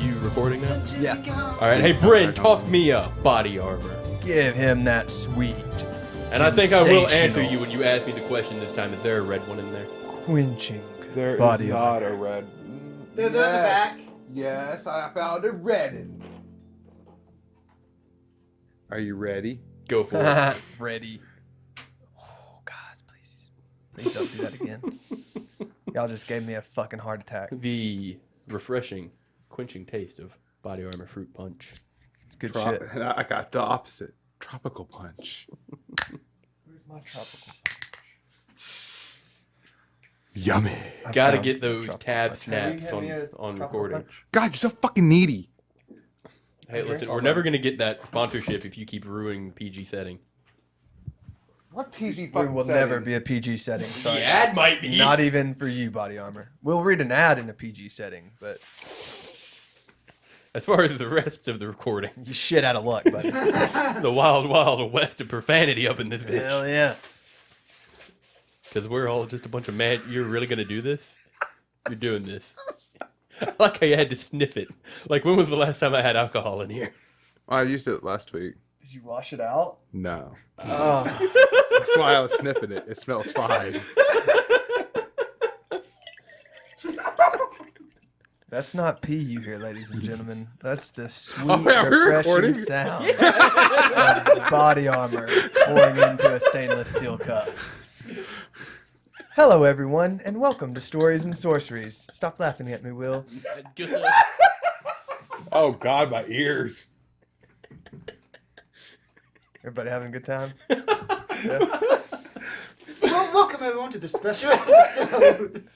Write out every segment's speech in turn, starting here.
you recording now? Yeah. All right. Hey, Bryn, talk me up. Body armor. Give him that sweet. And I think I will answer sensational, you when you ask me the question this time. Is there a red one in there? quenching There body is armor. not a red. They're in the back. Yes, I found a red one. Are you ready? Go for it. Ready. Oh, guys, please don't do that again. Y'all just gave me a fucking heart attack. The refreshing, quenching taste of body armor fruit punch. It's good shit. I got the opposite. Tropical punch. Where's my tropical? Yummy. I Gotta found get those tropical tab punch. Have you snaps had me a on tropical recording. punch? God, you're so fucking needy. Hey, Okay. listen, All we're right. never gonna get that sponsorship if you keep ruining PG setting. What PG We fucking will setting? never be a PG setting. Sorry, The ad guys. might be. Not even for you, body armor. We'll read an ad in a PG setting, but As far as the rest of the recording, you shit out of luck, buddy. the wild, wild west of profanity up in this bitch. Hell yeah. Because we're all just a bunch of mad. You're really gonna do this? You're doing this. I like how you had to sniff it. Like, when was the last time I had alcohol in here? I used it last week. Did you wash it out? No. Oh. That's why I was sniffing it. It smells fine. That's not pee you hear, ladies and gentlemen. That's the sweet, Oh, yeah, we're refreshing recording. sound of body armor pouring into a stainless steel cup. Hello, everyone, and welcome to Stories and Sorceries. Stop laughing at me, Will. Oh God, my ears. Everybody having a good time? Well, welcome everyone to this special episode.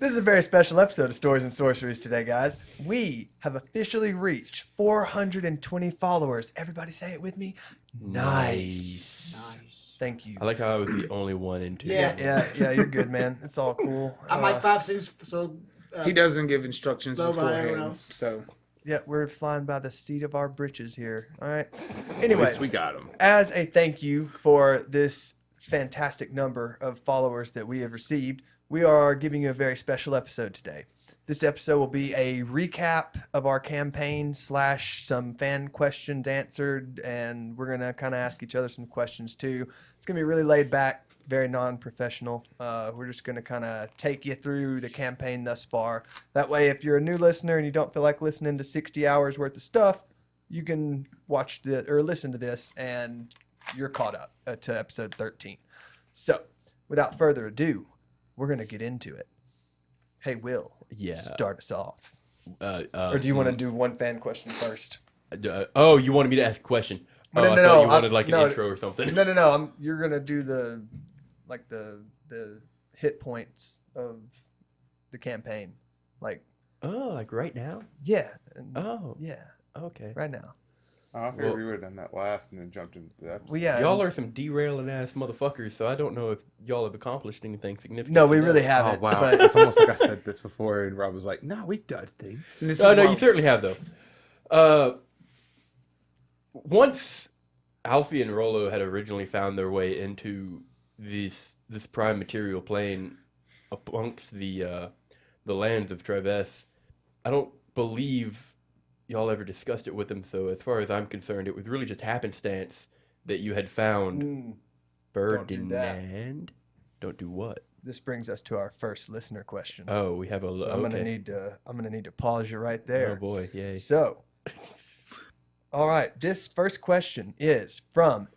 This is a very special episode of Stories and Sorceries today, guys. We have officially reached 420 followers. Everybody say it with me. Nice. Thank you. I like how I was the only one into Yeah. it. Yeah, you're good, man. It's all cool. I'm like 5'6", so He doesn't give instructions Slow by everyone beforehand, else. so Yeah, we're flying by the seat of our britches here. All right. At Anyway, least we got him. as a thank you for this fantastic number of followers that we have received, we are giving you a very special episode today. This episode will be a recap of our campaign / some fan questions answered, and we're going to kind of ask each other some questions too. It's going to be really laid back, very non-professional. We're just going to kind of take you through the campaign thus far. That way, if you're a new listener and you don't feel like listening to 60 hours worth of stuff, you can watch or listen to this and you're caught up to episode 13. So, without further ado, we're going to get into it. Hey, Will, Yeah. start us off. Or Or do you want to do one fan question first? Oh, you wanted me to ask a question. No, Oh, no, I no, thought you I- wanted like an no. intro or something. No. You're going to do the hit points of the campaign. Like, Oh, like right now? yeah. and- Oh, Yeah, okay. right now. I figured we would have done that last and then jumped into the episode. Well, yeah. Y'all are some derailing ass motherfuckers, so I don't know if y'all have accomplished anything significant. No, we today. really Oh haven't. wow! But It's almost like I said this before, and Rob was like, "No, we've done things." this Oh, is no, why- you certainly have, though. Once Alfie and Rolo had originally found their way into this prime material plane amongst the lands of Traves, I don't believe y'all ever discussed it with them, so as far as I'm concerned, it was really just happenstance that you had found Mm, Ferdinand. Don't do what? this brings us to our first listener question. Oh, we have a... So I'm okay. gonna need to pause you right Oh, there. boy, yay. So, all right, this first question is from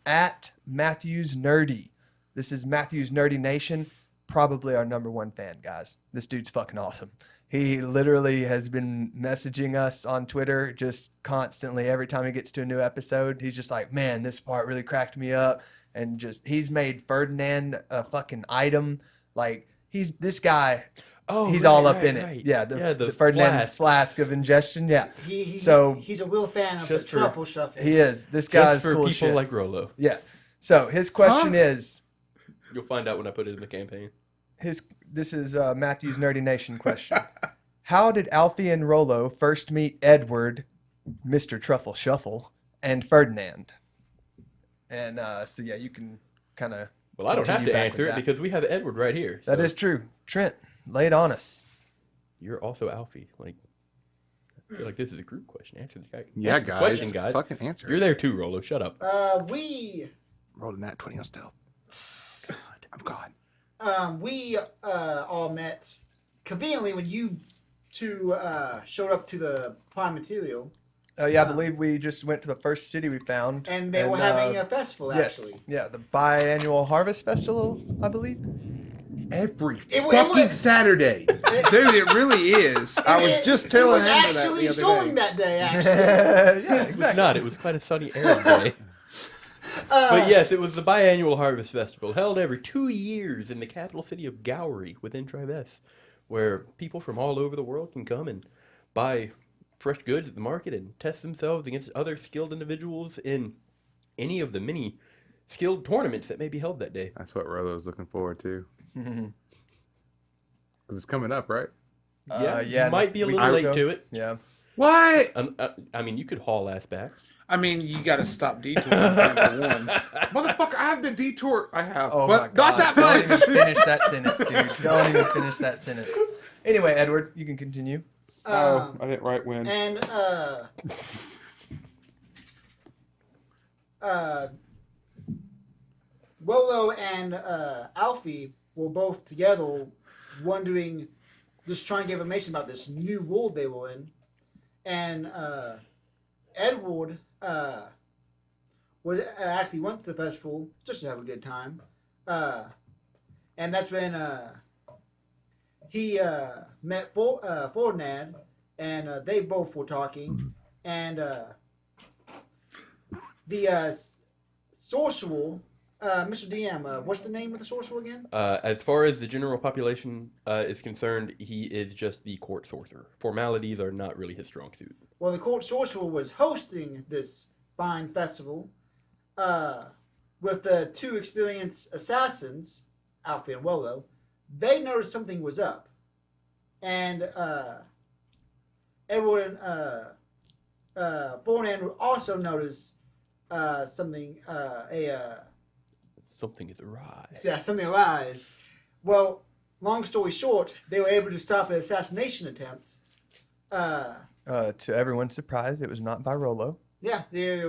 @Matthews Nerdy. This is Matthews Nerdy Nation, probably our #1 fan, guys. This dude's fucking awesome. He literally has been messaging us on Twitter just constantly. Every time he gets to a new episode, he's just like, "Man, this part really cracked me up." And just he's made Ferdinand a fucking item. Like this guy. Oh, He's right, all up right, in it. right. Yeah, the Ferdinand's flask. flask of ingestion. Yeah, he's So- a real fan of the Just for- truffle shuffle. he is. This guy's Just for cool as people shit. like Rolo. Yeah. So his question is You'll find out when I put it in the campaign. this is Matthew's Nerdy Nation question. How did Alfie and Rolo first meet Edward, Mr. Truffle Shuffle, and Ferdinand? And so yeah, you can kind of. Well, I don't have to Continue back answer with it that. because we have Edward right here. That so is true. Trent, lay it on us. You're also Alfie. Like, I feel like this is a group question. Answer Yeah, the guys. question, guys. Fucking answer. You're there too, Rolo. Shut up. We Rolled a nat 20 on stealth. God, I'm gone. we all met conveniently when you two showed up to the prime material, Yeah, I believe we just went to the first city we found. and they were having a festival. Yes. Actually, Yeah, the biannual harvest festival, I believe. Every It wa- fucking it wa- Saturday. Dude, it really is. I was just telling it was him that actually the other storming day. that day. Actually, Yeah, It was exactly. not. It was quite a sunny, arid day. But yes, it was the biannual Harvest Festival, held every 2 years in the capital city of Gowrie within Trivес, where people from all over the world can come and buy fresh goods at the market and test themselves against other skilled individuals in any of the many skilled tournaments that may be held that day. That's what Rolo's looking forward to. Because it's coming up, right? Yeah, might be a we little think late so. to it. Yeah. What? I mean, you could haul ass back. I mean, you got to stop detouring for one. Motherfucker, I have been detoured. I have. Oh my but god. not that Don't much. even finish that sentence, dude. Don't even finish that sentence. Anyway, Edward, you can continue. Oh, I didn't write when. and Rolo and Alfie were both together, wondering, just trying to get information about this new world they were in, and Edward actually went to the festival just to have a good time, and that's when he met Ferdinand, and they both were talking, and the sorcerer, Mr. DM, what's the name of the sorcerer again? As far as the general population is concerned, he is just the court sorcerer. Formalities are not really his strong suit. Well, the court sorcerer was hosting this fine festival with the two experienced assassins, Alfie and Rolo. They noticed something was up, and Edward and Ferdinand also noticed something. Something is awry. Yeah, something arise. Well, long story short, they were able to stop an assassination attempt. To everyone's surprise, it was not by Rolo. Yeah, we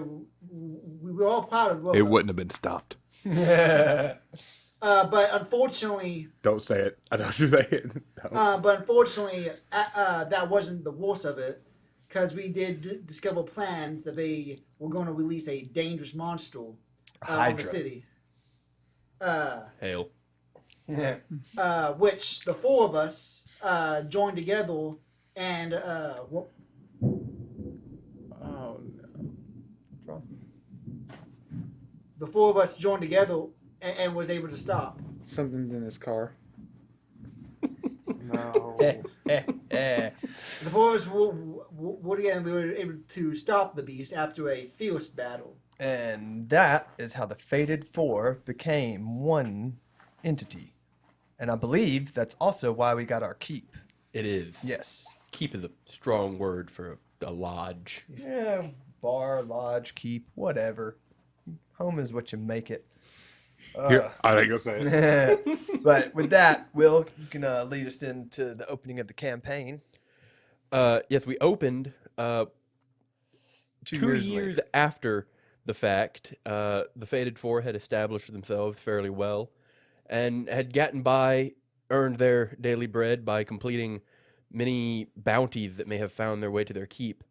were all proud of Rolo. It wouldn't have been stopped. But unfortunately, Don't say it. I don't say it. Don't. but unfortunately, that wasn't the worst of it, because we did discover plans that they were going to release a dangerous monster on the Hydra. city. Hail. Which the four of us joined together and Oh, no. the four of us joined together and was able to stop. Something's in his car. No. The four of us were together and we were able to stop the beast after a fierce battle. And that is how the Fated Four became one entity. And I believe that's also why we got our keep. It is. Yes. Keep is a strong word for a lodge. Yeah, bar, lodge, keep, whatever. Home is what you make it. Here, I ain't gonna say it. But with that, Will, you can lead us into the opening of the campaign. Yes, we opened 2 years later. after the fact. The Fated Four had established themselves fairly well and had earned their daily bread by completing many bounties that may have found their way to their keep.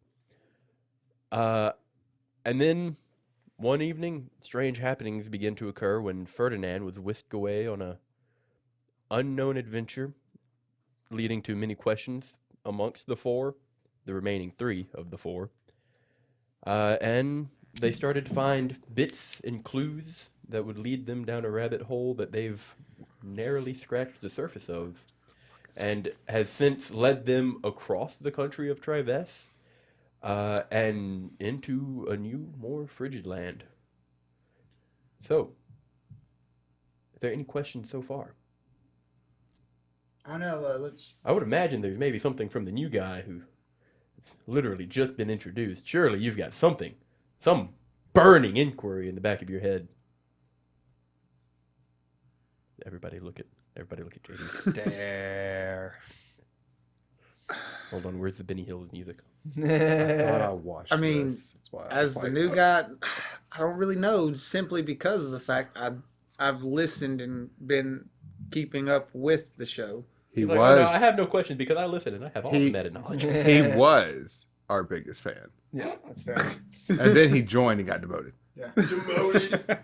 And then one evening, strange happenings began to occur when Ferdinand was whisked away on a unknown adventure, leading to many questions amongst the remaining three of the four. And they started to find bits and clues that would lead them down a rabbit hole that they've narrowly scratched the surface of, and has since led them across the country of Trivес and into a new, more frigid land. So, are there any questions so far? I don't know, let's... I would imagine there's maybe something from the new guy who literally just been introduced. Surely you've got something, some burning inquiry in the back of your head. Everybody look at JD. Stare. Hold on, where's the Benny Hills music? I thought I watched I mean, this. That's why I As was the like, new guy, I don't really know, simply because of the fact I've listened and been keeping up with the show. he He's like, oh no, I was have no questions because I listen and I have all the He- meta knowledge. he was our biggest fan, Yeah, that's fair. and then he joined and got demoted. Demoted.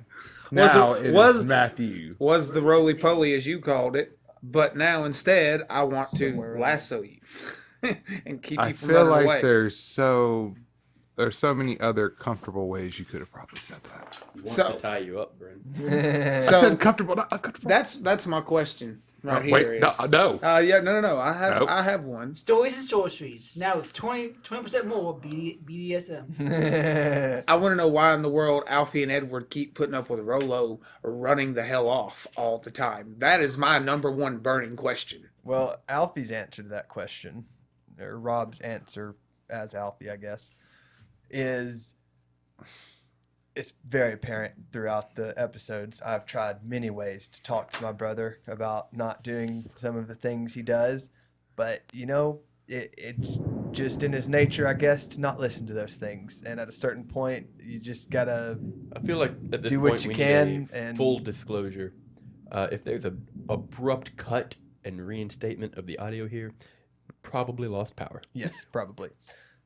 Now it- it was- is Matthew. Was the roly poly as you called it, but now instead I want to Somewhere in lasso you and keep I you from feel running like away. there's so many other comfortable ways you could have probably said that. He wants So- to tie you up, Brent. I So said comfortable, not uncomfortable. that's my question right No, here. wait, no, is- no. Yeah, no. Nope. I have one. Stories and sorceries. Now with 20% more BDSM. I want to know why in the world Alfie and Edward keep putting up with Rolo running the hell off all the time. That is my number one burning question. Well, Alfie's answer to that question, or Rob's answer as Alfie, I guess, is it's very apparent throughout the episodes. I've tried many ways to talk to my brother about not doing some of the things he does, but it's just in his nature, I guess, to not listen to those things. And at a certain point, you just gotta I feel like at this do point what you we can need a and full disclosure. If there's a abrupt cut and reinstatement of the audio here, probably lost power. Yes, probably.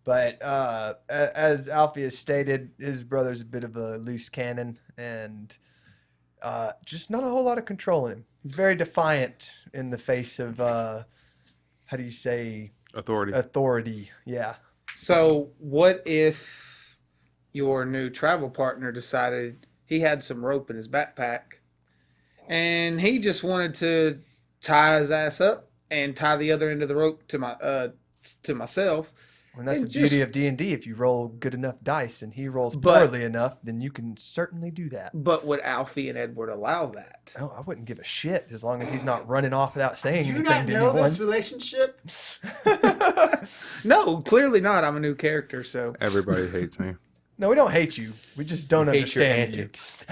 But as Alfie has stated, his brother's a bit of a loose cannon and just not a whole lot of control in him. He's very defiant in the face of, how do you say, Authority. authority. Yeah. So, what if your new travel partner decided he had some rope in his backpack and he just wanted to tie his ass up and tie the other end of the rope to myself? And that's And the beauty just- of D&D. If you roll good enough dice and he rolls But- poorly enough, then you can certainly do that. But would Alfie and Edward allow that? Oh, I wouldn't give a shit as long as he's not running off without saying Do you anything not to know anyone. this relationship? No, clearly not. I'm a new character, so Everybody hates me. No, we don't hate you. We just don't We hate your understand you. antics.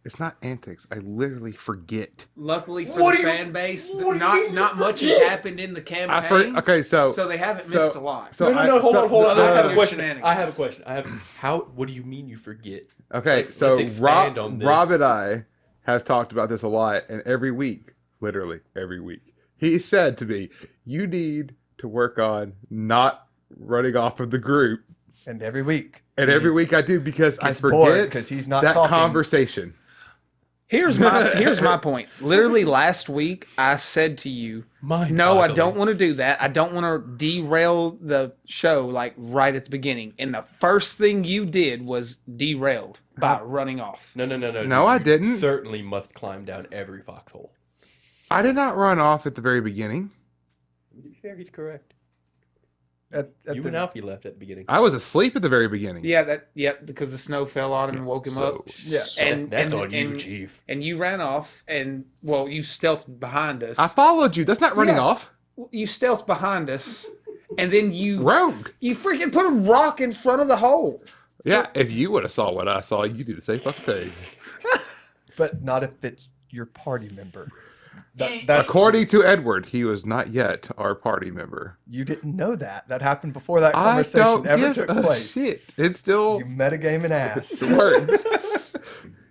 It's not antics. I literally forget. luckily for What the do you- fan base, what do you mean not much has forget? happened in the I campaign. okay, so So they haven't so- missed a lot. so No, hold on. I have a Other question. shenanigans. I have a question. What do you mean you forget? okay, let's so expand on this. Rob and I have talked about this a lot, and every week, literally every week, he said to me, "You need to work on not running off of the group." And every week. And every week I do because I gets bored forget because he's not that talking. conversation. Here's my point. Literally last week, I said to you, "No, I don't want to do that. I don't want to derail the show like right at the beginning." And the first thing you did was derailed by running off. No. No, I You didn't. Certainly must climb down every foxhole. I did not run off at the very beginning. To be fair, he's correct. At You the- and Alfie left at the beginning. I was asleep at the very beginning. Yeah, because the snow fell on him and woke him up. Yeah. And That's and, on you, and, Chief. and you ran off, and well, you stealthed behind us. I followed you. That's not running Yeah. off. You stealthed behind us, and then you Rogue. freaking put a rock in front of the hole. Yeah, if you would have saw what I saw, you do the same fucking thing. But not if it's your party member. Eh. That's, According to Edward, he was not yet our party member. you didn't know that. That happened before that I conversation don't ever give took a place. shit. It's still You metagaming ass. it works.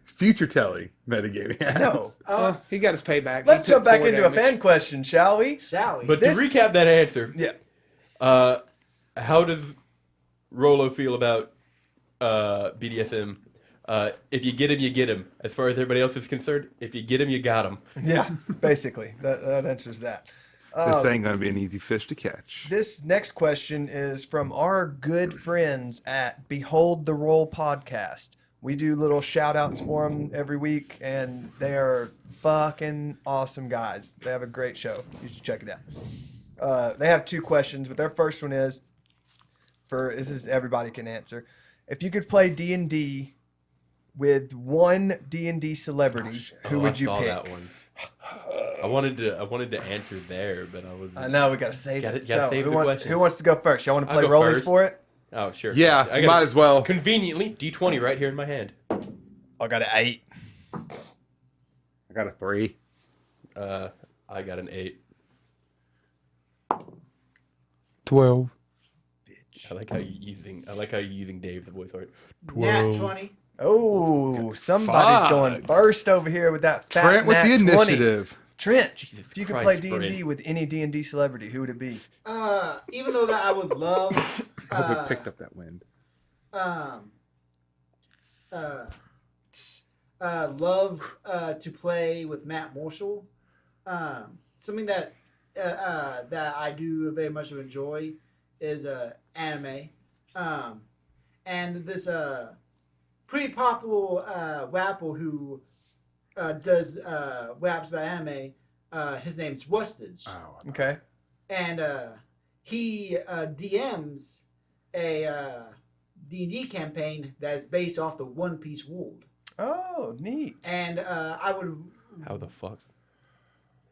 Future telling metagaming. No. Well, he got his payback. Let's He took jump back 4 into a damage. fan question, shall we? Shall we? But This- to recap that answer, Yeah. how does Rolo feel about BDSM? If you get him, you get him. As far as everybody else is concerned, if you get him, you got him. Yeah, basically. That answers that. This ain't gonna be an easy fish to catch. This next question is from our good friends at Behold the Roll podcast. We do little shout outs for them every week, and they are fucking awesome guys. They have a great show. You should check it out. They have 2 questions, but their first one is this is everybody can answer. If you could play D&D with one D&D celebrity, who would you I saw pick? that one. I wanted to answer there, but I was. I know we gotta save Gotta- it. gotta So save the question. who wants to go first? Y'all want to I'll play go rollies first. for it? Oh sure. Yeah, I got might as well. Conveniently, D20 right here in my hand. I got an 8. I got a 3. I got an 8. 12. I like how you're using Dave the voice art. Nat 20. Oh, somebody's Fuck. going first over here with that fat Trent with nat the 20. initiative. Trent, Jesus if you could Christ, play D&D Brent. with any D&D celebrity, who would it be? Even though that I would love, I hope it picked up that wind. love to play with Matt Marshall. Something that that I do very much enjoy is anime, and this pretty popular rapper who does raps about anime. His name's Wustage. Oh, Okay. And he DMs a D&D campaign that is based off the One Piece world. Oh, neat. And I would. How the fuck?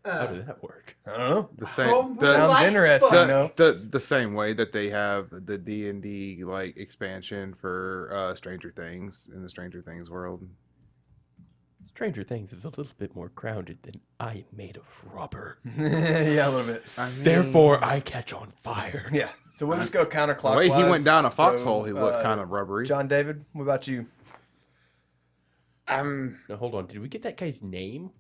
How did that work? I don't know. the same. Home The, Sounds Like interesting, fuck. though. the same way that they have the D&D like expansion for Stranger Things in the Stranger Things world. Stranger Things is a little bit more grounded than I am made of rubber. Yeah, a little bit. I mean, Therefore, I catch on fire. Yeah. So we'll just go the counterclockwise. way he went down a So, foxhole, he looked kind of rubbery. John David, what about you? I'm Now, hold on. Did we get that guy's name?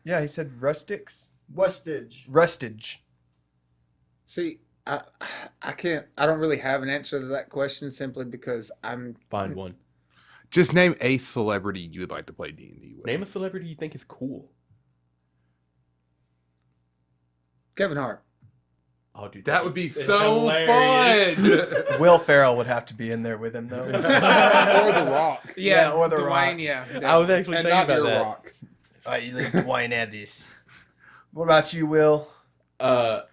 Yeah, he said rustics. Wustage. Rustage. see. I can't. I don't really have an answer to that question simply because I'm. Find one. Just name a celebrity you would like to play D&D with. Name a celebrity you think is cool. Kevin Hart. Oh, dude, That would be it's so hilarious. fun. Will Ferrell would have to be in there with him, though. Or The Rock. Yeah, or The Dwayne, Rock. Yeah, I was actually And thinking not about your that. Rock. You like Dwayne at this. What about you, Will? I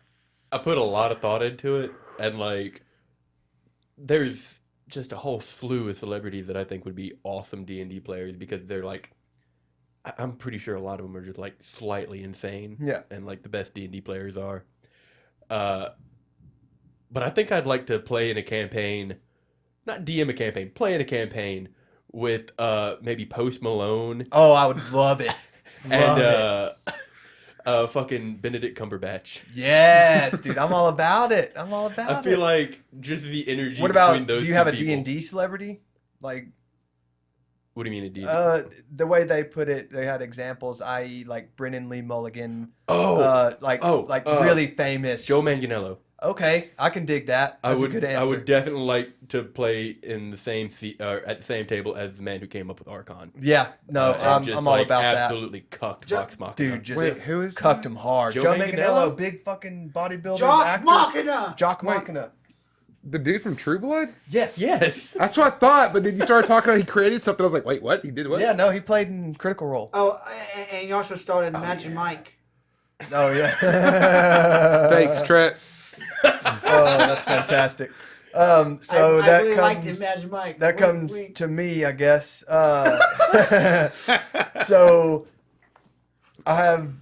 put a lot of thought into it, and like, there's just a whole slew of celebrities that I think would be awesome D&D players because they're like, I'm pretty sure a lot of them are just like slightly insane, Yeah. and like the best D&D players are. But I think I'd like to play in a campaign, not DM a campaign, play in a campaign with maybe Post Malone Oh, I would love it. Love and it. fucking Benedict Cumberbatch. Yes, dude. I'm all about it. I'm all about it. I feel like just the energy What about, between those do you two have a people. D&D celebrity? Like, What do you mean a D&D? the way they put it, they had examples, i.e. like Brennan Lee Mulligan. Oh, Like oh, really famous. Joe Manganiello. Okay, I can dig that. That's a good answer. I would definitely like to play in the same seat, at the same table as the man who came up with Archon. Yeah, no, And just, I'm all like, about that. absolutely cucked Vox Machina. Dude, just Wait, who is cucked that? him hard. Joe Joe Manganiello? Manganiello, big fucking bodybuilder, Jock actor. Machina. Jock Wait. Machina. The dude from True Blood? Yes. Yes. That's what I thought, but then you started talking about he created something. I was like, wait, what? He did what? Yeah, no, he played in Critical Role. Oh, and he also starred in Magic Mike. Oh, yeah. Thanks, Trent. Oh, that's fantastic. So I that really liked him, comes Magic Mike. that Wink, comes wink. to me, I guess. So I have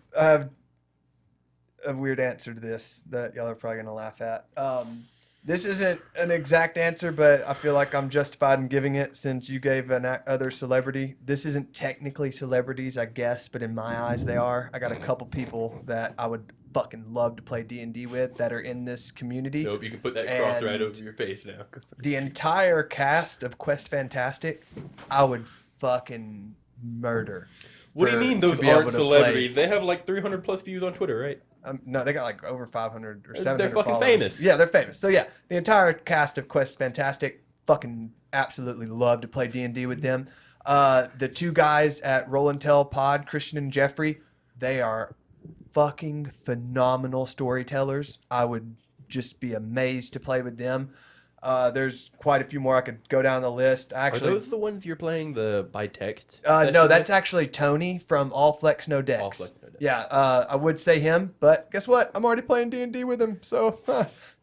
a weird answer to this that y'all are probably gonna laugh at. This isn't an exact answer, but I feel like I'm justified in giving it since you gave an other celebrity. This isn't technically celebrities, I guess, but in my eyes they are. I got a couple people that I would fucking love to play D&D with that are in this community. Nope, you can put that cross right And- over your face now. The entire cast of Quest Fantastic, I would fucking murder. What do you for- mean to those be able aren't to play. celebrities? They have like 300 plus views on Twitter, right? No, they got like over 500 or They're 700 fucking followers. famous. Yeah, they're famous. So yeah, the entire cast of Quest Fantastic, fucking absolutely love to play D&D with them. The two guys at Roll and Tell Pod, Christian and Jeffrey, they are fucking phenomenal storytellers. I would just be amazed to play with them. There's quite a few more I could go down the list. Are Actually, those the ones you're playing the by text? no, session that's with? actually Tony from All Flex No Decks. All Flex No Decks. Yeah, I would say him, but guess what? I'm already playing D&D with him, so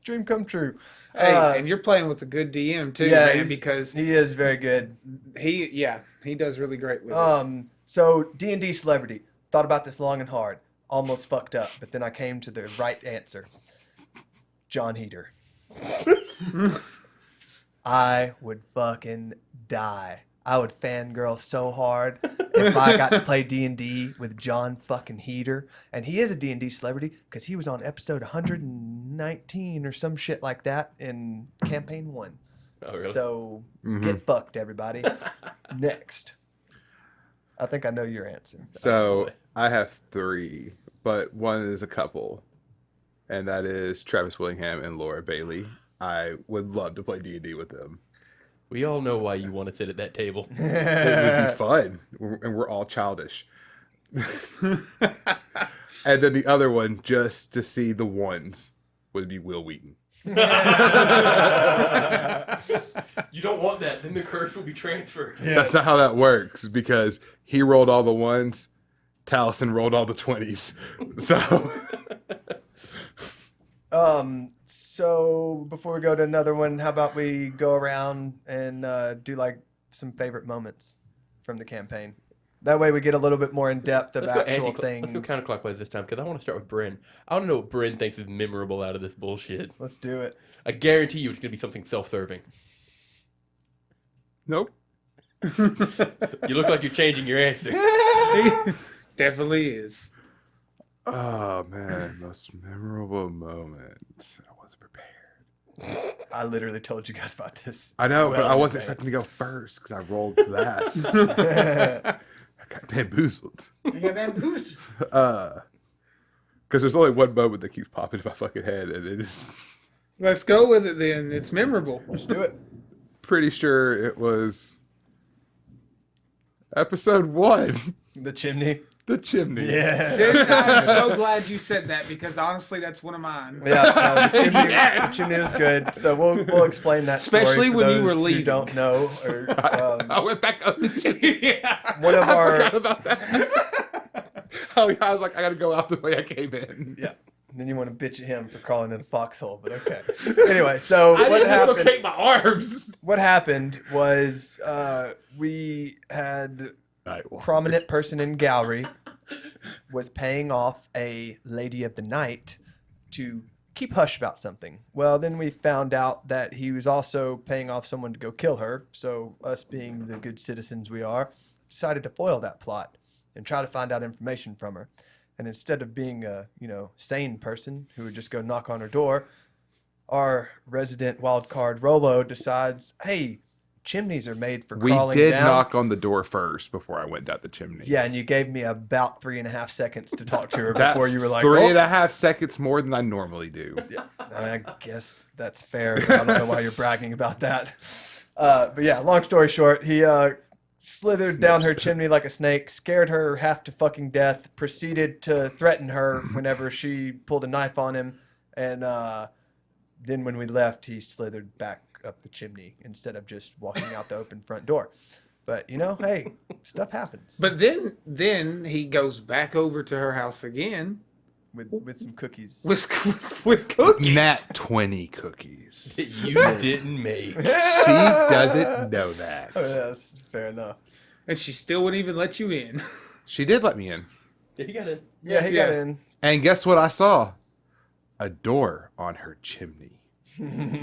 dream come true. Hey, and you're playing with a good DM too, yeah, man, he's- because he is very good. he does really great with it. So D&D celebrity. Thought about this long and hard. Almost fucked up, but then I came to the right answer. John Heater. I would fucking die. I would fangirl so hard if I got to play D&D with John fucking Heater. And he is a D&D celebrity because he was on episode 109 19 or some shit like that in campaign 1. Oh, really? So Mhm. get fucked, everybody. Next. I think I know your answer. So boy. I have 3, but one is a couple, and that is Travis Willingham and Laura Bailey. I would love to play D&D with them. We all know why you want to sit at that table. It would be fun, and we're all childish. And then the other one, just to see the ones, would be Will Wheaton. You don't want that. Then the curse will be transferred. Yeah. That's not how that works, because he rolled all the ones, Taliesin rolled all the 20s. So So before we go to another one, how about we go around and do like some favorite moments from the campaign? That way we get a little bit more in depth of Let's go actual Let's go things. counterclockwise this time because I want to start with Bryn. I want to know what Bryn thinks is memorable out of this bullshit. Let's do it. I guarantee you it's going to be something self-serving. nope. You look like you're changing your answer. Definitely is. Oh man, most memorable moment. I wasn't prepared. I literally told you guys about this. I know, well but I in wasn't advance. expecting to go first because I rolled last. I got bamboozled. You got bamboozled. Because there's only one moment that keeps popping in my fucking head, and it is Let's go with it then. It's memorable. Let's do it. pretty sure it was episode 1, The chimney. the chimney. Yeah. Dude, I'm so glad you said that because honestly, that's one of mine. Yeah, no, the chimney, Yeah. the chimney was good. So we'll explain that story Especially for when you those were who leaving. don't know. Or, I went back up the chimney. Yeah. one of I our forgot about that. Oh, yeah, I was like, I gotta go out the way I came in. yeah. And then you want to bitch at him for crawling in a foxhole, but okay. Anyway, so I what didn't happened? dislocate my arms. What happened was we had prominent person in gallery was paying off a lady of the night to keep hush about something. Well, then we found out that he was also paying off someone to go kill her. So us being the good citizens we are, decided to foil that plot and try to find out information from her. And instead of being a, sane person who would just go knock on her door, our resident wild card Rolo decides, hey, chimneys are made for We crawling did down. knock on the door first before I went down the chimney. Yeah, and you gave me about 3.5 seconds to talk to her That's before you were like, 3.5 seconds more than I normally do. I guess that's fair. I don't know why you're bragging about that. But yeah, long story short, he slithered down her chimney like a snake, scared her half to fucking death, proceeded to threaten her whenever she pulled a knife on him, and then when we left, he slithered back up the chimney instead of just walking out the open front door. But hey, stuff happens But then he goes back over to her house again with some cookies. with cookies. Nat 20 cookies. That you didn't make. She doesn't know that. Oh, yeah, that's fair enough. And she still wouldn't even let you in. She did let me in. Yeah, you got it. Yeah, he got Yeah. in. And guess what I saw? A door on her chimney.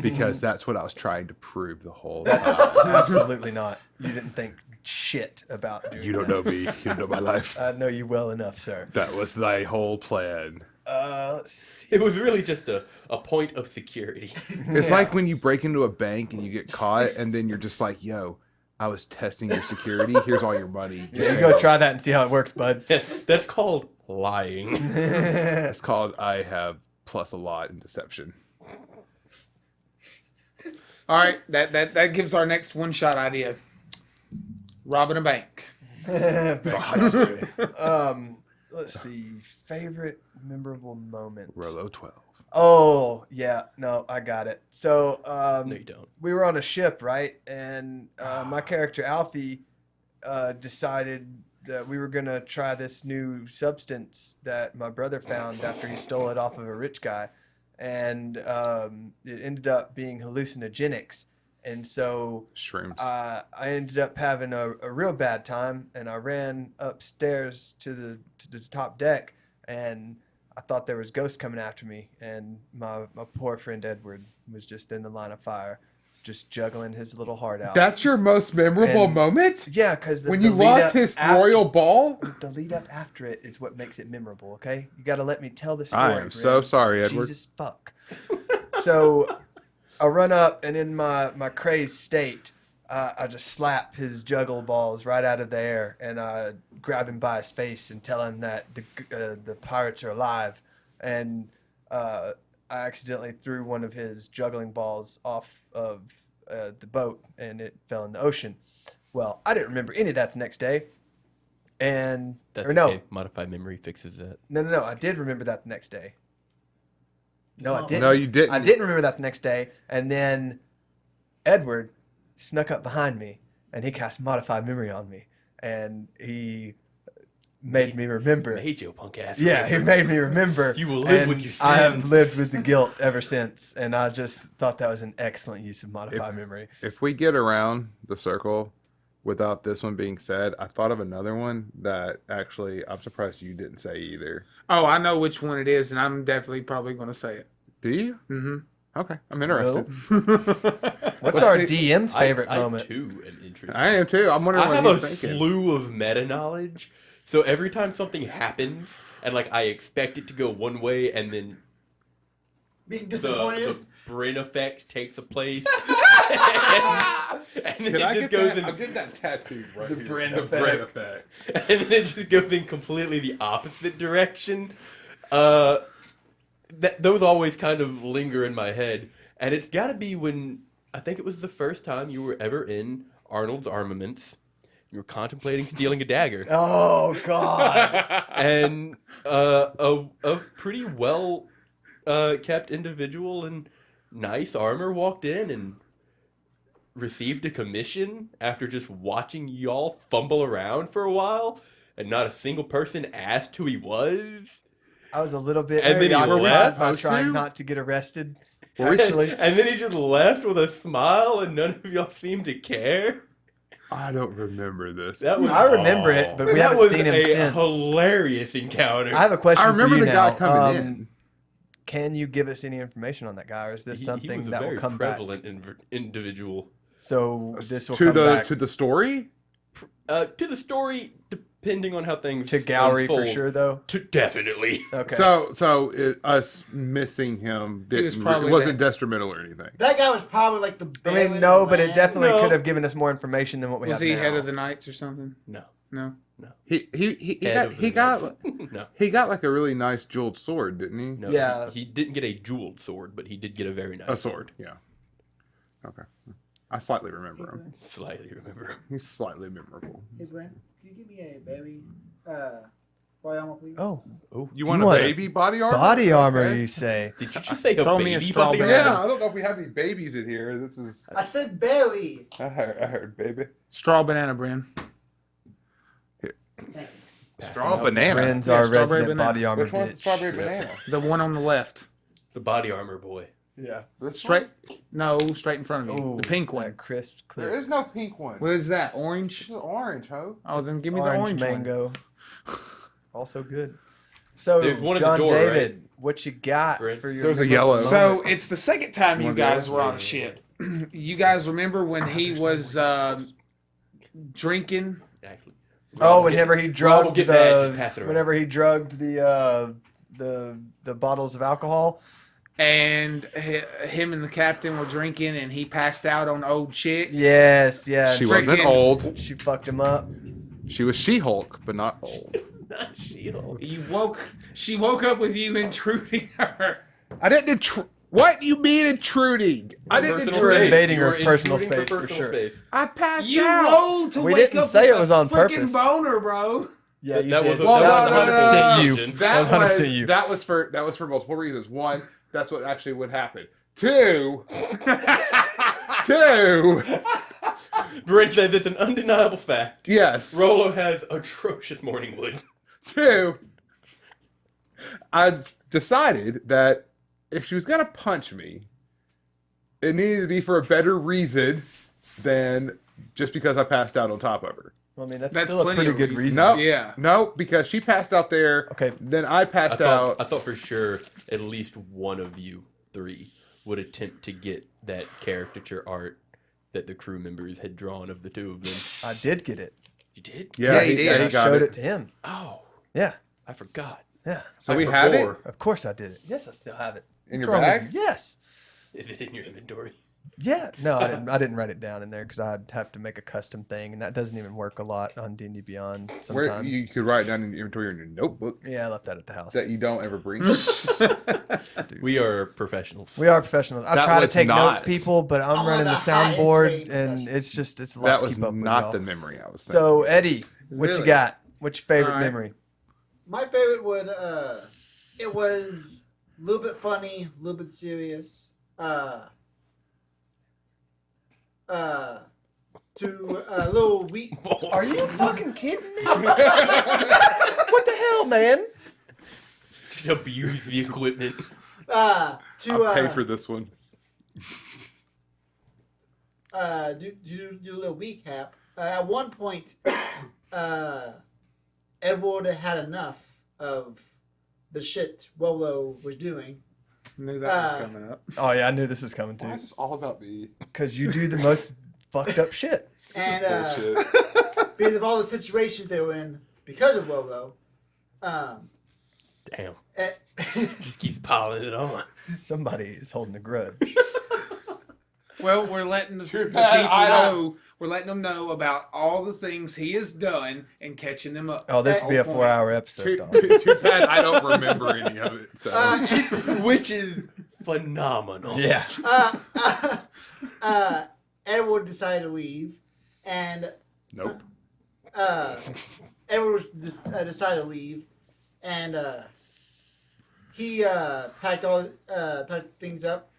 Because that's what I was trying to prove the whole time. Absolutely not. You didn't think shit about doing You don't know me. You don't know my life. I know you well enough, sir. That was thy whole plan. Let's see. It was really just a point of security. It's Yeah. like when you break into a bank and you get caught, and then you're just like, yo, I was testing your security. Here's all your money. Yeah, you go try that and see how it works, bud. That's called lying. It's called I have plus a lot in deception. All right, that gives our next one shot idea. Robbing a bank. Let's see. Favorite memorable moment. Rolo 12. Oh, yeah. No, I got it. So, No, you don't. we were on a ship, right? And my character Alfie decided that we were gonna try this new substance that my brother found after he stole it off of a rich guy, and it ended up being hallucinogenics. And so Shrooms. I ended up having a real bad time, and I ran upstairs to the top deck, and I thought there was ghosts coming after me, and my poor friend Edward was just in the line of fire. just juggling his little heart out. That's your most memorable And- moment? Yeah, because When you lost his royal ball? The lead up after it is what makes it memorable. Okay, you got to let me tell the story. I am so Bryn. sorry, Edward. Jesus fuck. So I run up and in my crazed state, I just slap his juggle balls right out of the air and I grab him by his face and tell him that the pirates are alive. And I accidentally threw one of his juggling balls off of the boat and it fell in the ocean. Well, I didn't remember any of that the next day. And That's or no, okay. Modified memory fixes that. no, I did remember that the next day. No, I didn't. No, you didn't. I didn't remember that the next day. And then Edward snuck up behind me and he cast modified memory on me. And he made me remember. Made you punk ass. Yeah, he made me remember. You will live and with your I have sins. lived with the guilt ever since. And I just thought that was an excellent use of modified memory. If we get around the circle without this one being said, I thought of another one that actually I'm surprised you didn't say either. Oh, I know which one it is, and I'm definitely probably going to say it. Do you? Mm-hmm. Okay, I'm interested. What's Let's our see. DM's favorite I moment? too am interested. I am too. I'm wondering I have what a he's thinking. slew of meta knowledge, so every time something happens and like I expect it to go one way, and then Being the disappointed. brain effect takes a place, and then Can I it just get goes that? in, I'll get that tattooed right The here. brain The effect. brain effect. and then it just goes in completely the opposite direction. Those always kind of linger in my head, and it's got to be when I think it was the first time you were ever in Arnold's Armaments. You were contemplating stealing a dagger. Oh, God. And a pretty well kept individual in nice armor walked in and received a commission after just watching y'all fumble around for a while, and not a single person asked who he was. I was a little bit And then he preoccupied left? by Supposed trying to? not to get arrested. Actually, And then he just left with a smile, and none of y'all seemed to care. I don't remember this. That was I remember it, but we that haven't was seen him a since. hilarious encounter. I have a question I remember for you the now. guy coming in. Can you give us any information on that guy, or is this he something was a that very will come back? prevalent individual. So this will to come the back to the story. To the story, depending on how things to gallery for unfold. sure, though. Definitely. Okay. Us missing him He was didn't probably wasn't detrimental or anything. That guy was probably like the. I Baron mean, of no, the but it land. definitely No. could have given us more information than what we Was have he now. head of the Knights or something? No. No. He Head of he the got Knights. No. he got like a really nice jeweled sword, didn't he? No. Yeah. He didn't get a jeweled sword, but he did get a very nice A sword, yeah. Okay, I slightly Hey, remember him. Brent, Slightly remember. He's slightly memorable. hey, Brent, can you give me a baby body armor, please? Oh, You want want a a baby body armor? body armor, Okay. you say? Did you just say a Throw me a baby strawberry. body Yeah, armor? I don't know if we have any babies in here. This is I said berry. I heard baby. Straw banana, Bren. Thank you. Straw banana. Friends Yeah, our strawberry resident banana. body armor Which one's the bitch. strawberry banana? The one on the left. The body armor boy. Yeah. This Straight. No, straight in front of you. Ooh, The pink that one. crisp one? clip. There is no pink one. What is that? This Orange? is orange, ho. Oh, then give me the orange one. mango. Also good. So, There's one at the John door, David, what you got Brent? for your There's a memorable yellow. moment? So it's the second time you Wanna do guys that? were on a ship. You guys remember when he was drinking? Actually. Oh, whenever he Rob will drugged get that, just pass it around. whenever he drugged the bottles of alcohol. And him and the captain were drinking, and he passed out on old chick. Yes, yeah. She Freaking- wasn't old. She fucked him up. She was She-Hulk, but not old. Not Shield. She woke up with you intruding her. I didn't intrude. What you mean intruding? I didn't Personal You were intrude. space. invading You her were personal intruding space, for sure. space. I passed You out. rolled to We wake didn't up say with it was a on freaking purpose. boner, bro. Yeah, you That did. was a- Well, that no, was no, 100% no, you. no, no. That was 100% you. That was for multiple reasons. One, that's what actually would happen. Two, Brent says it's an undeniable fact. yes. Rolo has atrocious morning wood. Two, I decided that if she was gonna punch me, it needed to be for a better reason than just because I passed out on top of her. Well, I mean, that's That's still a plenty pretty of good reason. reason. No, Yeah. no, because she passed out there. Okay. Then I passed out. I thought for sure at least one of you three would attempt to get that caricature art that the crew members had drawn of the two of them. I did get it. You did? Yeah, he did. I he got showed it. it to him. Oh, Yeah. I forgot. Yeah. So I we have it forgot. Of course I did it. Yes, I still have it. in What's your wrong with bag. you? Yes. Is it in your inventory? Yeah. No, I didn't. I didn't write it down in there because I'd have to make a custom thing, and that doesn't even work a lot on D&D Beyond Where sometimes. you could write it down in your inventory in your notebook Yeah, I left that at the house. that you don't ever bring. We are professionals. We are professionals. I That try to was take notes, not- people, but I'm Oh, running the the hat is soundboard, very and professional. it's a lot That to was keep up with, not y'all. the memory I was. So Eddie, what you Really? got? What's your favorite All right. memory? My favorite would it was a little bit funny, a little bit serious. To a little week. Are you fucking kidding me? What the hell, man? Just abuse the equipment. To I'll pay for this one. do a little recap. At one point, Edward had enough of the shit Rolo was doing. Knew that was coming up. Oh yeah, I knew this was coming Why too. is this all about me? Because you do the most fucked up shit. And Bullshit. because of all the situations they were in because of Rolo, Damn. eh, Just keeps piling it on. Somebody is holding a grudge. Well, we're letting the Too people bad I don't- know. We're letting them know about all the things he has done and catching them up. Oh, this That's would be a the whole point. 4-hour episode. Too, dog. too bad I don't remember any of it. So. Which is phenomenal. Yeah. Edward decided to leave, and Nope. Edward decided to leave, and he packed things up.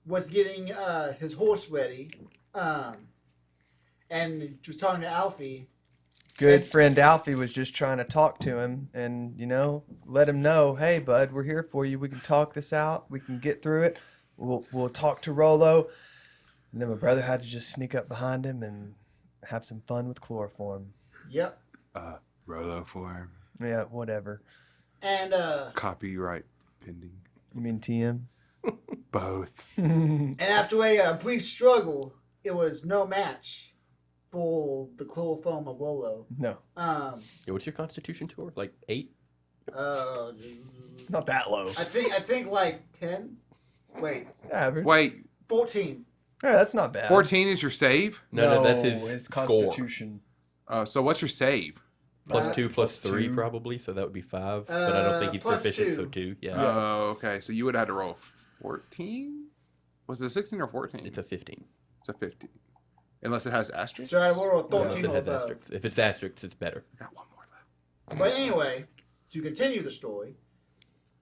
Was getting his horse ready, and was talking to Alfie. Good friend Alfie was just trying to talk to him and, let him know, hey, bud, we're here for you. We can talk this out. We can get through it. We'll talk to Rolo. And then my brother had to just sneak up behind him and have some fun with chloroform. Yep, Rolo form. Yeah, whatever. and Copyright pending. You mean TM? Both. and after a brief struggle, it was no match for the chloroform of Rolo. No, Yeah, what's your constitution score? Like 8? Uh, not that low. I think like 10. Wait, Average. Wait, 14. Yeah, that's not bad. 14 is your save? No, that's his score. constitution. So what's your save? Plus 2, plus plus 3 2. probably, so that would be 5. But I don't think he's plus proficient, 2. so 2. Yeah. Oh, okay. So you would have had to roll 14? Was it a 16 or 14? It's a 15. It's a 15. Unless it has asterisks. So I rolled a Unless 13 it or has above. asterisks. If it's asterisks, it's better. I got one more left. But anyway, to continue the story,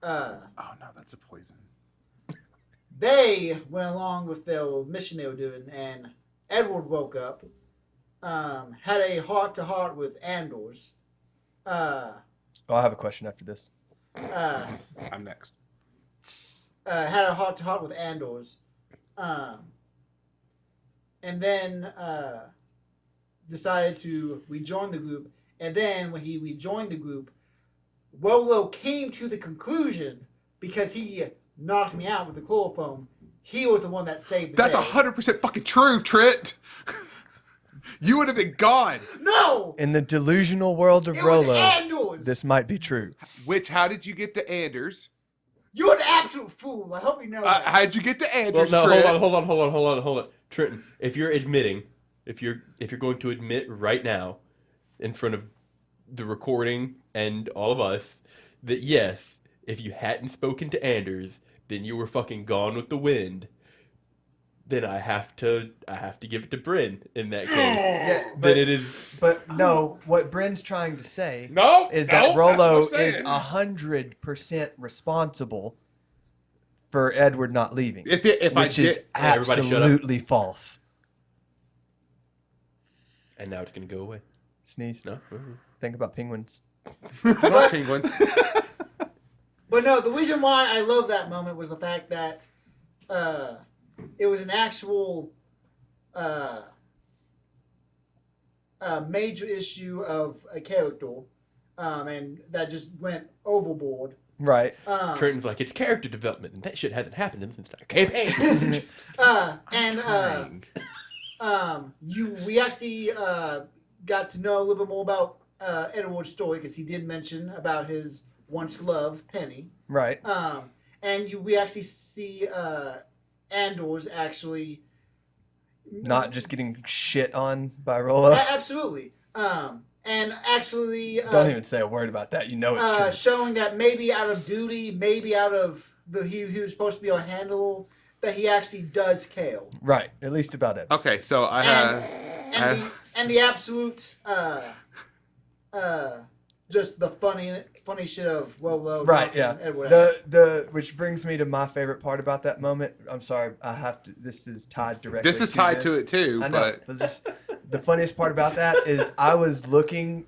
Oh, no, that's a poison. they went along with their mission they were doing, and Edward woke up, had a heart-to-heart with Andor's, Oh, I have a question after this. I'm next. had a heart-to-heart with Andor's, and then decided to rejoin the group. And then when he rejoined the group, Rolo came to the conclusion, because he knocked me out with the chloroform, he was the one that saved the That's day. 100% fucking true, Trent. You would have been gone. No! In the delusional world of It was Rolo, Andor's! this might be true. How did you get to Anders? You're an absolute fool. I hope you know that. How'd you get to Well, Anders, no, Trent? hold on. Trenton, if you're going to admit right now, in front of the recording and all of us, that yes, if you hadn't spoken to Anders, then you were fucking gone with the wind. Then I have to give it to Bryn in that case. Yeah, Then it is. But no, what Bryn's trying to say No, is no, that that's Rolo what I'm is saying. 100% responsible for Edward not leaving, If I which is did, everybody shut up. absolutely false. And now it's gonna go away. Sneeze. No. Think about penguins. penguins. But no, the reason why I love that moment was the fact that it was an actual major issue of a character, and that just went overboard. Right. Trenton's like, it's character development, and that shit hasn't happened in this entire campaign. We actually got to know a little bit more about Edward's story because he did mention about his once love, Penny. Right. We actually see Andor's actually Not just getting shit on by Rolo. absolutely. And actually, Don't even say a word about that. You know it's true. showing that maybe out of duty, maybe out of he was supposed to be on handle, that he actually does care. Right. At least about it. Okay, so I have. And the absolute just the funny shit of Rolo. Right, yeah. Edward. The which brings me to my favorite part about that moment. I'm sorry, I have to. This is tied directly. This is tied to it too, I know. but Just, the funniest part about that is I was looking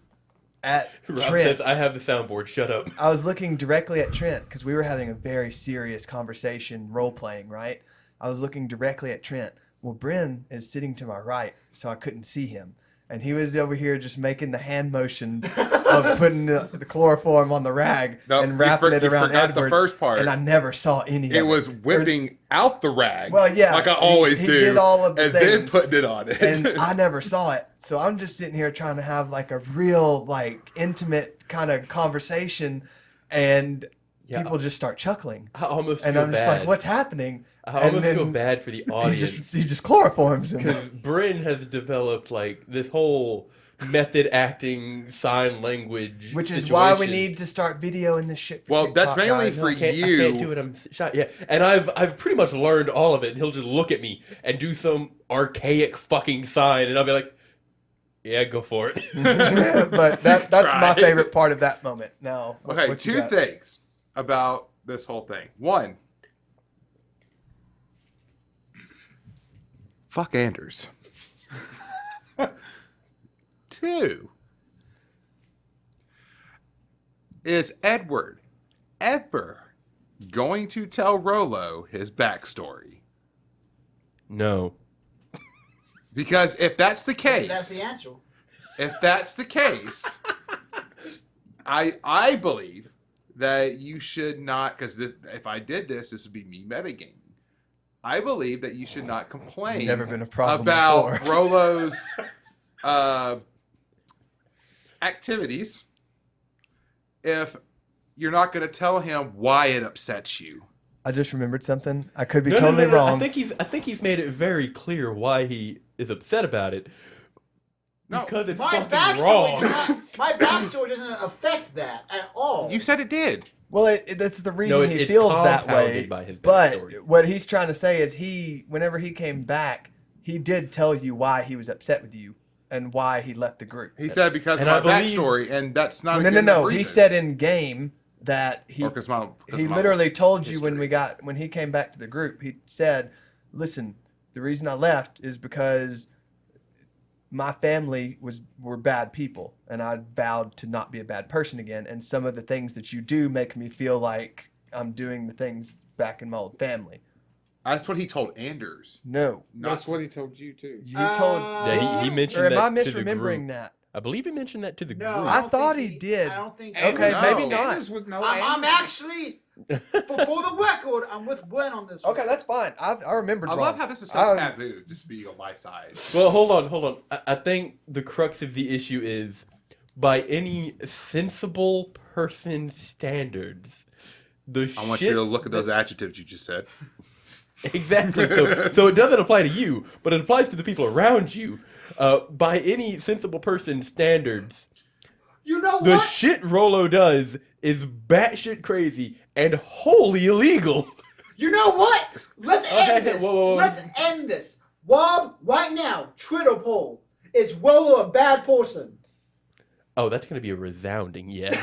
at Rob Trent. says, I have the soundboard. Shut up. I was looking directly at Trent because we were having a very serious conversation, role playing. Right. I was looking directly at Trent. Well, Bryn is sitting to my right, so I couldn't see him. And he was over here just making the hand motions of putting the chloroform on the rag and wrapping it around forgot Edward. the first part. And I never saw any of it. It was whipping out the rag. Well, yeah, like I always he do. did all of the and then things. putting it on it. And I never saw it. So I'm just sitting here trying to have like a real, like, intimate kind of conversation. And people just start chuckling. I almost And feel I'm just bad. like, what's happening? I And almost then feel bad for the He audience. just chloroforms him. Because Bryn has developed like this whole method acting sign language, Which is situation. why we need to start videoing this shit. For Well, TikTok, that's mainly guys. for I can't you. do it. I'm shot. Yeah, and I've pretty much learned all of it. He'll just look at me and do some archaic fucking sign, and I'll be like, "Yeah, go for it." But that's my Try. favorite part of that moment. Now, Okay, what you two got? things about this whole thing. One, fuck Anders. Two, is Edward ever going to tell Rolo his backstory? No. Because if that's the case, That's the answer. if that's the case, I believe that you should not, because if I did this, this would be me metagaming. I believe that you should not complain Never been a problem about before. Rolo's activities if you're not going to tell him why it upsets you. I just remembered something. I could be No, totally no. wrong. I think he's made it very clear why he is upset about it. No, Because it's My fucking backstory, wrong. my backstory doesn't affect that at all. you said it did. Well, that's the reason No, he it's feels that compounded way. by his But backstory. what he's trying to say is whenever he came back, he did tell you why he was upset with you and why he left the group. He said because And of my I believe- backstory, and that's not a no. good enough He reason. said in game that he Or 'cause my literally told you when history. when he came back to the group. He said, "Listen, the reason I left is because my family were bad people, and I vowed to not be a bad person again. And some of the things that you do make me feel like I'm doing the things back in my old family." That's what he told Anders. No, That's what he told you too. you told. Yeah, he mentioned Or am that I to the misremembering group. that? I believe he mentioned that to the No, group. I don't thought think he did. I don't think. Okay, No. maybe not. Anders with no I'm Anders. actually, for the record, I'm with Gwen on this. Okay, one. that's fine. I remembered I wrong. love how this is so I- taboo, just being on my side. Well, hold on. I think the crux of the issue is, by any sensible person's standards, the I want shit you to look at those that- adjectives you just said. Exactly. So it doesn't apply to you, but it applies to the people around you. By any sensible person's standards, You know the what? shit Rolo does is batshit crazy and wholly illegal. You know what? Let's Okay, end this. whoa. Let's end this. Wob, right now, Twitter poll. Is Rolo a bad person? Oh, that's gonna be a resounding yes.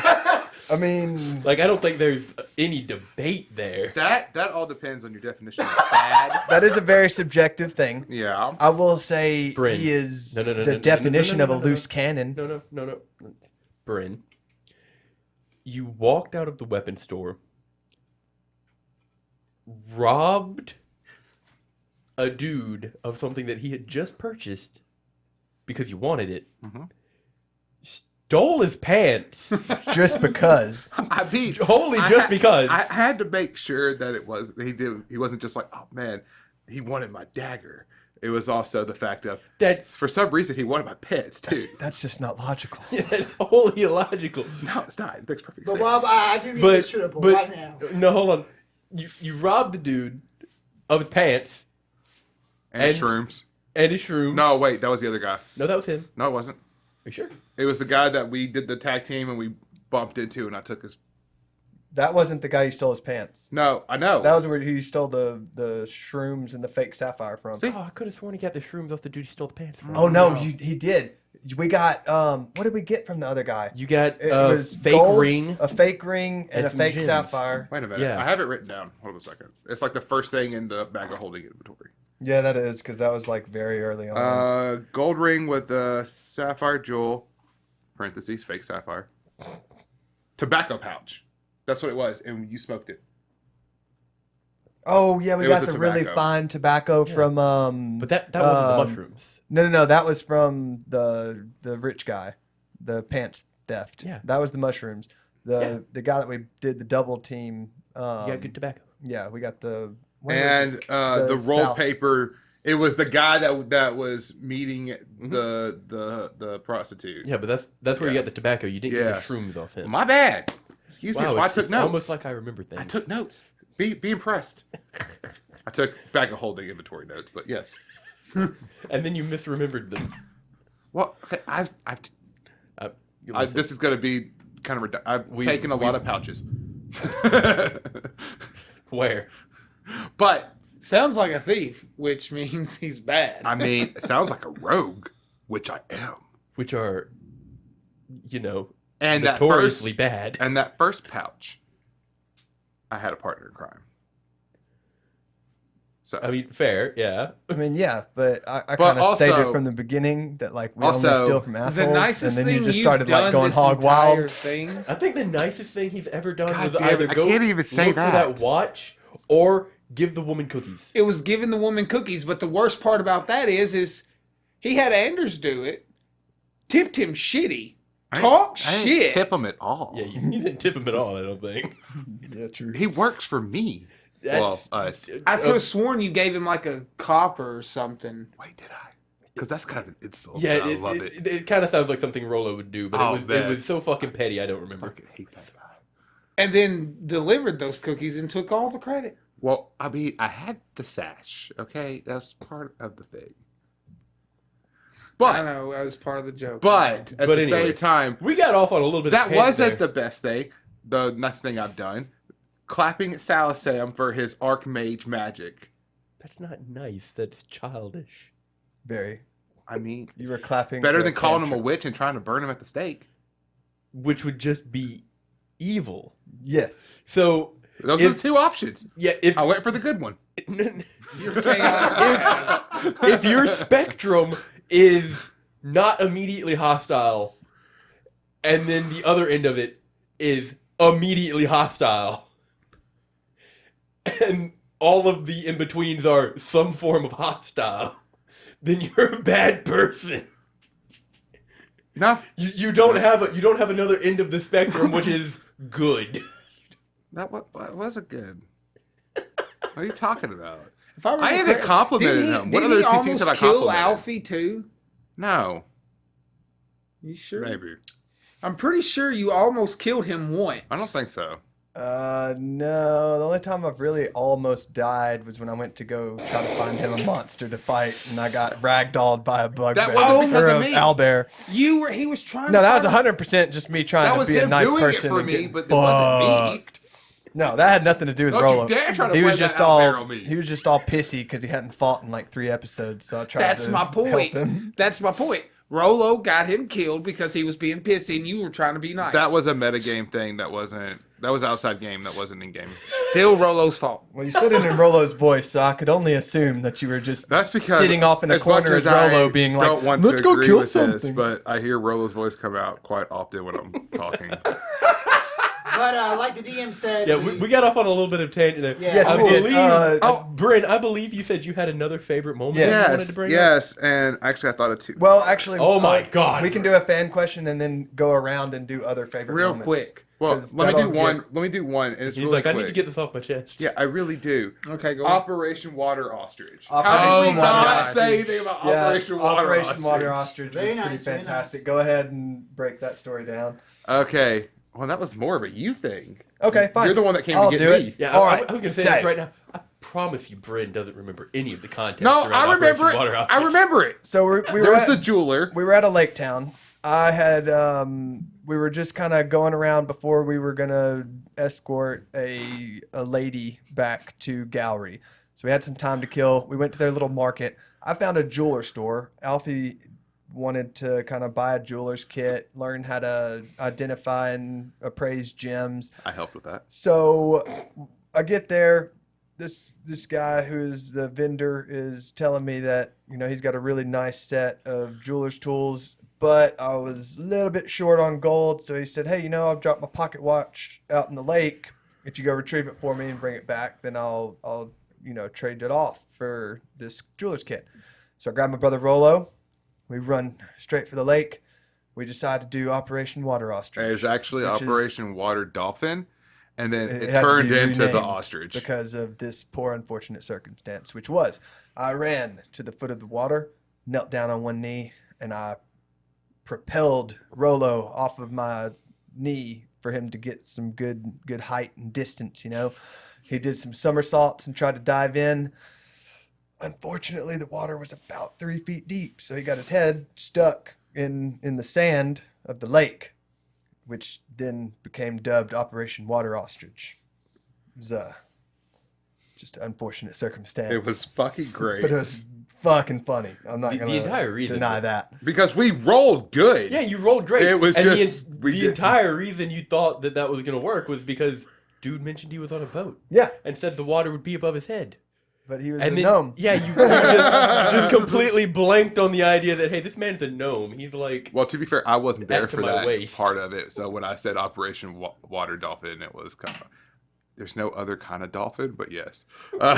I mean, Like I don't think there's any debate there. That all depends on your definition of bad. that is a very subjective thing. Yeah. I will say Bryn. he is No, the definition of a loose cannon. No. Bryn, you walked out of the weapon store, robbed a dude of something that he had just purchased because you wanted it, Mhm. stole his pants. Just because. I mean, Only just because. I had to make sure that he wasn't just like, oh man, he wanted my dagger. It was also the fact of That for some reason he wanted my pets too. That's just not logical. that's wholly illogical. No, it's not. It makes perfect But sense. Rob, I do need But this triple right now. no, hold on. You robbed the dude of his pants and shrooms. and his shroom. No, wait, that was the other guy. No, that was him. No, it wasn't. Are you sure? It was the guy that we did the tag team and we bumped into, and I took his. That wasn't the guy who stole his pants. No, I know. That was where he stole the shrooms and the fake sapphire from. See? Oh, I could have sworn he got the shrooms off the dude he stole the pants from. Oh no, No. he did. We got what did we get from the other guy? You got It a was fake gold, ring. a fake ring, and and a some fake gems. sapphire. Wait a minute. Yeah. I have it written down. Hold on a second. It's like the first thing in the bag of holding inventory. Yeah, that is because that was like very early on. Gold ring with a sapphire jewel, parentheses, fake sapphire. Tobacco pouch. That's what it was, and you smoked it. Oh yeah, we it was got a the really tobacco. fine tobacco Yeah. from But that wasn't the mushrooms. No, that was from the rich guy, the pants theft. Yeah. That was the mushrooms. The guy that we did the double team. You got good tobacco. Yeah, we got the where was And it? the rolled South. paper. It was the guy that was meeting Mm-hmm. the prostitute. Yeah, but that's where you Yeah. got the tobacco. You didn't Yeah. get the shrooms off him. My bad. Excuse me. Wow, That's why I it's- took it's notes. Almost like I remember things. I took notes. Be impressed. I took bag of holding inventory notes, but yes. And then you misremembered them. Well, okay, this is going to be kind of. I've taken a lot of pouches. Where? But Sounds like a thief, which means he's bad. I mean, it sounds like a rogue, which I am. Which are, And that notoriously first bad. and that first pouch, I had a partner in crime. So I mean, fair, yeah. I mean, yeah, but I But kind of also- stated from the beginning that like we only Also, steal from assholes, the nicest and then thing you just you've started done like going this hog entire wild. thing. I think the nicest thing he's ever done God was damn either it, I go can't even say look for that that. watch or give the woman cookies. It was giving the woman cookies, but the worst part about that is he had Anders do it, tipped him shitty, talk I didn't shit. tip him at all. Yeah, you didn't tip him at all, I don't think. Yeah, true. He works for me. Well, us. I could have sworn you gave him like a copper or something. Wait, did I? Because that's kind of an insult. Yeah, I love it. it kind of sounds like something Rolo would do, but Oh, it man. was so fucking petty, I don't I remember. fucking hate that guy. And then delivered those cookies and took all the credit. Well, I mean, I had the sash. Okay, that's part of the thing. I But know, that was part of the joke. at But the anyway, same time, We got off on a little bit that of a tangent wasn't there. the best thing. The nicest thing I've done. Clapping at Salisam for his Archmage magic. That's not nice. That's childish. Very. I mean, You were clapping. better for than calling him a cantrip. witch and trying to burn him at the stake. Which would just be evil. Yes. So, Those are If- the two options. yeah, if I went for the good one. You're chaotic. if your spectrum is not immediately hostile, and then the other end of it is immediately hostile, and all of the in-betweens are some form of hostile, then you're a bad person. No, You don't have another end of the spectrum which is good. that wasn't good. What are you talking about? If I, I haven't complimented him. What Didn't other he NPCs almost have I kill complimented? Alfie too? No, You sure? maybe. I'm pretty sure you almost killed him once. I don't think so. No. The only time I've really almost died was when I went to go try to find him a monster to fight, and I got ragdolled by a bugbear. That wasn't because or of a me. owlbear. He was trying. No, to that was find- 100% just me trying That to was be a him nice doing it person. for and me, get but it wasn't me. fucked. No, that had nothing to do with Don't Rolo. you dare try to He play was that just owlbear all on me. he was just all pissy because he hadn't fought in like 3 episodes. So I tried That's to my help point. him. That's my point. Rolo got him killed because he was being pissy, and you were trying to be nice. That was a metagame thing. That was outside game. That wasn't in game. still Rolo's fault. Well, you said it in Rolo's voice, so I could only assume that you were just That's because sitting off in a as much corner as I Rolo, being like, don't want "Let's to go agree kill with something." this, but I hear Rolo's voice come out quite often when I'm talking. like the DM said, Yeah, we got off on a little bit of tangent there. Yeah. Yes, I we did. believe, Bryn, I believe you said you had another favorite moment that you wanted to bring up. Yes, and actually I thought of two. Well, actually, Oh my God. we can do a fan question and then go around and do other favorite Real moments. quick. Well, 'Cause let me do that'll one. get- Let me do one, and it's He's really like, quick. I need to get this off my chest. Yeah, I really do. Okay, go on. Operation Water Ostrich. How Operation did we Water not Ostrich. say anything about Operation Water Operation Ostrich? Water Ostrich Very was nice, pretty very fantastic. nice. Go ahead and break that story down. Okay. Well, that was more of a you thing. Okay, fine. You're the one that came I'll to get do me. it. Yeah, All I right, was going to say say this it. right now. I promise you, Bryn doesn't remember any of the context. No, around I remember Operation it. Water I Ostrich. remember it. So we There were was at, the jeweler. we were at a lake town. I had we were just kind of going around before we were gonna escort a lady back to Gallery. So we had some time to kill. We went to their little market. I found a jeweler store. Alfie wanted to kind of buy a jeweler's kit, learn how to identify and appraise gems. I helped with that. So I get there. This guy who's the vendor is telling me that he's got a really nice set of jeweler's tools, but I was a little bit short on gold. So he said, "Hey, I've dropped my pocket watch out in the lake. If you go retrieve it for me and bring it back, then I'll trade it off for this jeweler's kit." So I grabbed my brother Rolo. We run straight for the lake. We decide to do Operation Water Ostrich. It was actually which is- Operation Water Dolphin, and then It it had to turned be into the renamed ostrich. because of this poor unfortunate circumstance, which was I ran to the foot of the water, knelt down on one knee, and I propelled Rolo off of my knee for him to get some good height and distance. He did some somersaults and tried to dive in. Unfortunately, the water was about 3 feet deep, so he got his head stuck in the sand of the lake, which then became dubbed Operation Water Ostrich. It was just an unfortunate circumstance. It was fucking great. but it was fucking funny. I'm not The going to entire reason deny that. Because we rolled good. Yeah, you rolled great. It was and just- we the didn't- entire reason you thought that was going to work was because dude mentioned he was on a boat Yeah, and said the water would be above his head. but he was And a then, gnome. yeah, you just completely blanked on the idea that, hey, this man's a gnome. He's like, Well, to be fair, I wasn't there Back to for my that waist. part of it. So when I said Operation Water Dolphin, it was kind of. There's no other kind of dolphin, but yes. All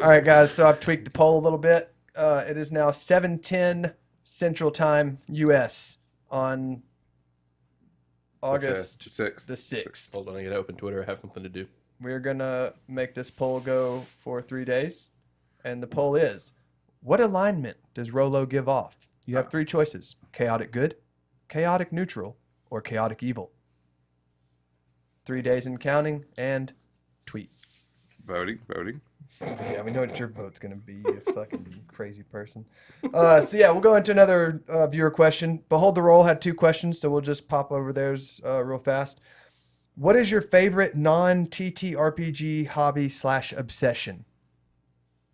right, guys. So I've tweaked the poll a little bit. It is now 7:10 Central Time, U.S. on August Six. the 6th. hold on, I gotta open Twitter. I have something to do. We're gonna make this poll go for 3 days, and the poll is: what alignment does Rolo give off? You have 3 choices: chaotic good, chaotic neutral, or chaotic evil. 3 days in counting, and tweet. Voting. Yeah, we know what your vote's gonna be, you fucking crazy person. So yeah, we'll go into another viewer question. Behold the Roll had 2 questions, so we'll just pop over theirs real fast. What is your favorite non-TTRPG hobby / obsession?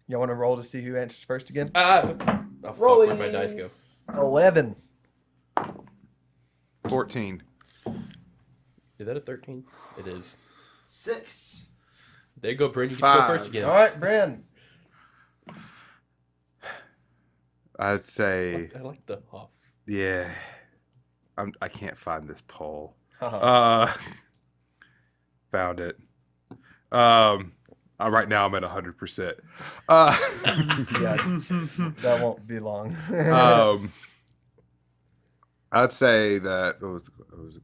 Y'all want to roll to see who answers first again? Oh, fuck, where'd my dice go? 11. 14. Is that a 13? It is. 6. There you go, Bryn. You can go 5. first again. All right, Bren. I'd say, I like the off. yeah. I can't find this poll. Uh-huh. Found it. Right now I'm at 100%. Yeah, that won't be long. I'd say that it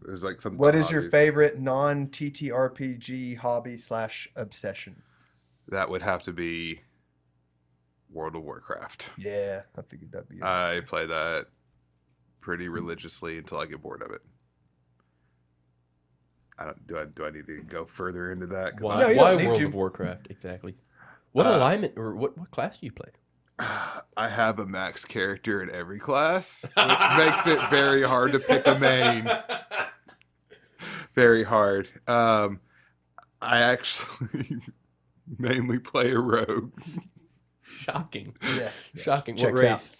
was like something. What is your obvious. favorite non-TTRPG hobby / obsession? That would have to be World of Warcraft. Yeah, I figured that'd be your I answer. play that pretty religiously until I get bored of it. Do I need to go further into that? 'Cause Why, No, you why don't need World to. of Warcraft exactly? What alignment or what class do you play? I have a max character in every class, which makes it very hard to pick a main. Very hard. I actually mainly play a rogue. Shocking. Yeah. Shocking. Checks What race? out.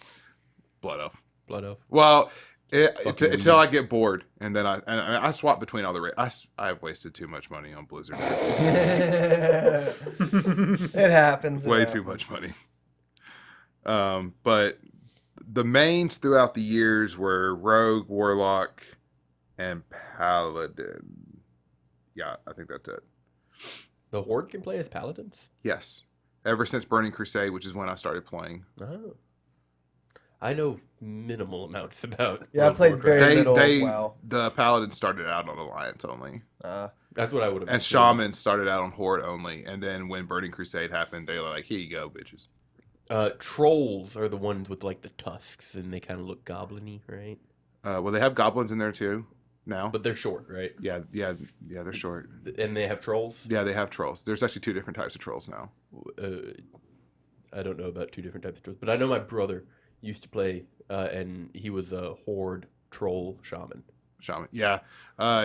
Blood elf. Blood elf. Well, Fucking until weird. I get bored, and then I swap between all the I've wasted too much money on Blizzard. It happens. Way too much money. But the mains throughout the years were Rogue, Warlock, and Paladin. yeah, I think that's it. The Horde can play as paladins? Yes. Ever since Burning Crusade, which is when I started playing. Oh. I know minimal amounts about Yeah, I World of played Warcraft. very little. Wow. The Paladins started out on Alliance only. That's what I would have And assumed. Shamans started out on Horde only. And then when Burning Crusade happened, they were like, here you go, bitches. Trolls are the ones with like the tusks and they kind of look goblin-y, right? Well, they have goblins in there too now. But they're short, right? Yeah, they're short. And they have trolls? Yeah, they have trolls. There's actually 2 different types of trolls now. I don't know about 2 different types of trolls, but I know my brother used to play, and he was a Horde troll shaman. Shaman. Yeah.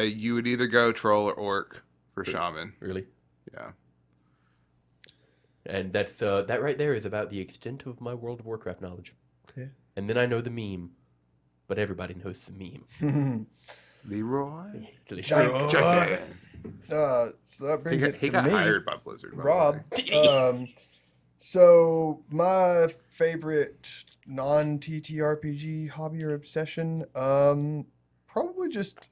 You would either go troll or orc for shaman. Really? Yeah. And that's that right there is about the extent of my World of Warcraft knowledge. Yeah. And then I know the meme, but everybody knows the meme. Leroy? Giant. Giant. So that brings it He to got me, hired by Blizzard. by the Rob. way. So my favorite non-TTRPG hobby or obsession, probably just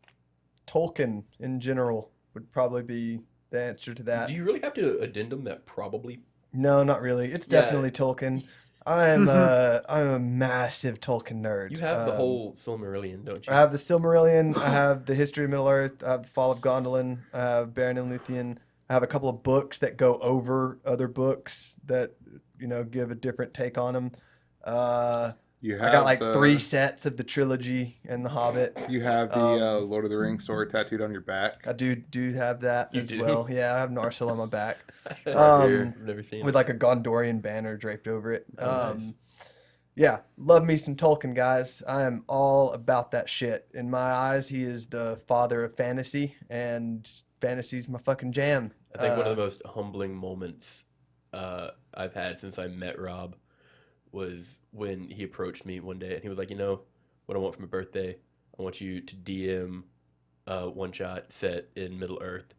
Tolkien in general would probably be the answer to that. Do you really have to addendum that probably? No, not really. It's Yeah. definitely Tolkien. I'm a massive Tolkien nerd. You have the whole Silmarillion, don't you? I have the Silmarillion. I have the History of Middle Earth. I have the Fall of Gondolin. I have Baron and Luthien. I have a couple of books that go over other books that give a different take on them. You I got like 3 sets of the trilogy and the Hobbit. You have the Lord of the Rings sword tattooed on your back. I do have that You as do? well. Yeah, I have Narsil on my back. here. I've never seen With it. like a Gondorian banner draped over it. Oh, nice. Yeah, love me some Tolkien, guys. I am all about that shit. In my eyes, he is the father of fantasy, and fantasy's my fucking jam. I think one of the most humbling moments I've had since I met Rob was when he approached me one day and he was like, what I want for my birthday, I want you to DM one shot set in Middle Earth.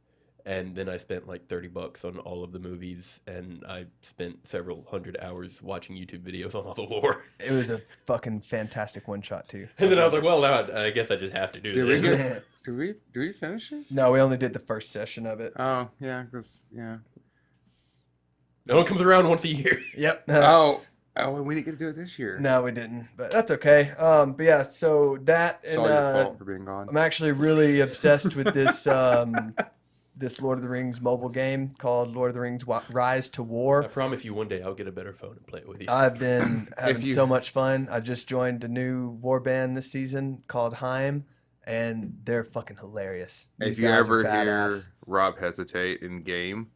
And then I spent like $30 on all of the movies, and I spent several hundred hours watching YouTube videos on all the lore. It was a fucking fantastic one shot too. And then I was like, well, now I guess I just have to do Did we this. get? Do we finish it? No, we only did the first session of it. Oh yeah, because yeah. It only comes around once a year. Yep. Oh, we didn't get to do it this year. No, we didn't, but that's okay. But yeah, so that It's and all your fault for being gone. I'm actually really obsessed with this this Lord of the Rings mobile game called Lord of the Rings Rise to I War. promise you one day I'll get a better phone and play it with you. I've been having you- so much fun. I just joined a new war band this season called Heim, and they're fucking hilarious. These If you guys are ever hear badass. Rob hesitate in game,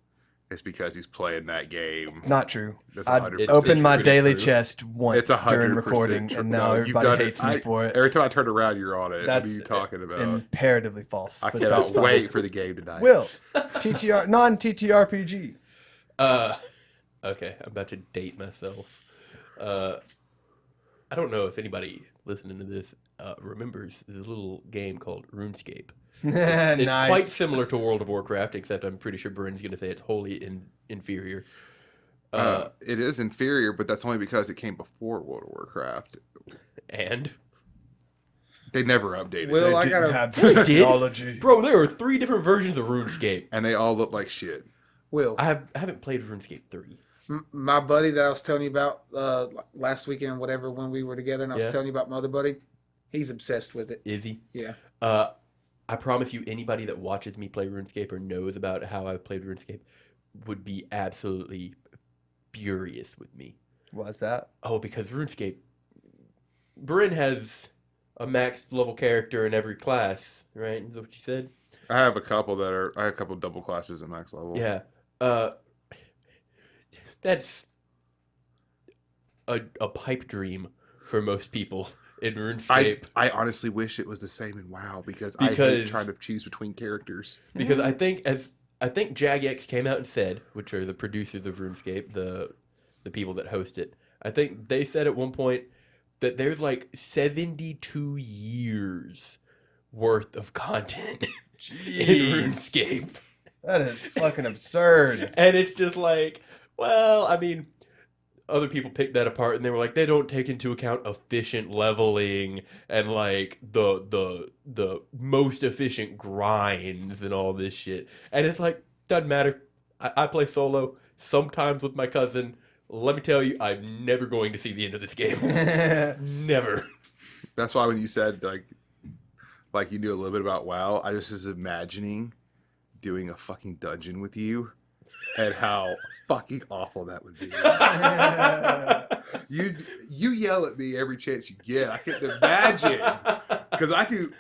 it's because he's playing that game. Not true. That's I 100%. opened my pretty daily true. chest once It's 100% during recording, true. and now No, you've everybody done it. hates me for it. Every time I turn around, you're on it. What That's are you talking about? imperatively false. I but that's cannot fine. wait for the game tonight. Will non-TTRPG. Okay, I'm about to date myself. I don't know if anybody listening to this remembers this little game called RuneScape. It's Nice. quite similar to World of Warcraft, except I'm pretty sure Bryn's going to say it's wholly inferior. It is inferior, but that's only because it came before World of Warcraft. And They never updated Will, it. I Didn't gotta- have They did? technology. bro, there are 3 different versions of RuneScape. And they all look like shit. Will, I haven't played RuneScape 3. my buddy that I was telling you about last weekend, whatever, when we were together, and I was Yeah. telling you about my other buddy, he's obsessed with it. Is he? Yeah. I promise you, anybody that watches me play RuneScape or knows about how I've played RuneScape would be absolutely furious with me. What's that? Oh, because RuneScape, Bryn has a max level character in every class, right? Is that what you said? I have a couple double classes at max level. Yeah. That's a pipe dream for most people in RuneScape. I honestly wish it was the same in WoW because I hate Because- trying to choose between characters. Because I think Jagex came out and said, which are the producers of RuneScape, the people that host it. I think they said at one point that there's like 72 years worth of content in Jeez. RuneScape. That is fucking absurd. And it's just like, well, I mean, other people picked that apart and they were like, they don't take into account efficient leveling and like the most efficient grinds and all this shit. And it's like, doesn't matter. I play solo sometimes with my cousin. Let me tell you, I'm never going to see the end of this game. Never. That's why when you said like you knew a little bit about WoW, I just was imagining doing a fucking dungeon with you and how fucking awful that would be. You yell at me every chance you get. I can't imagine because I do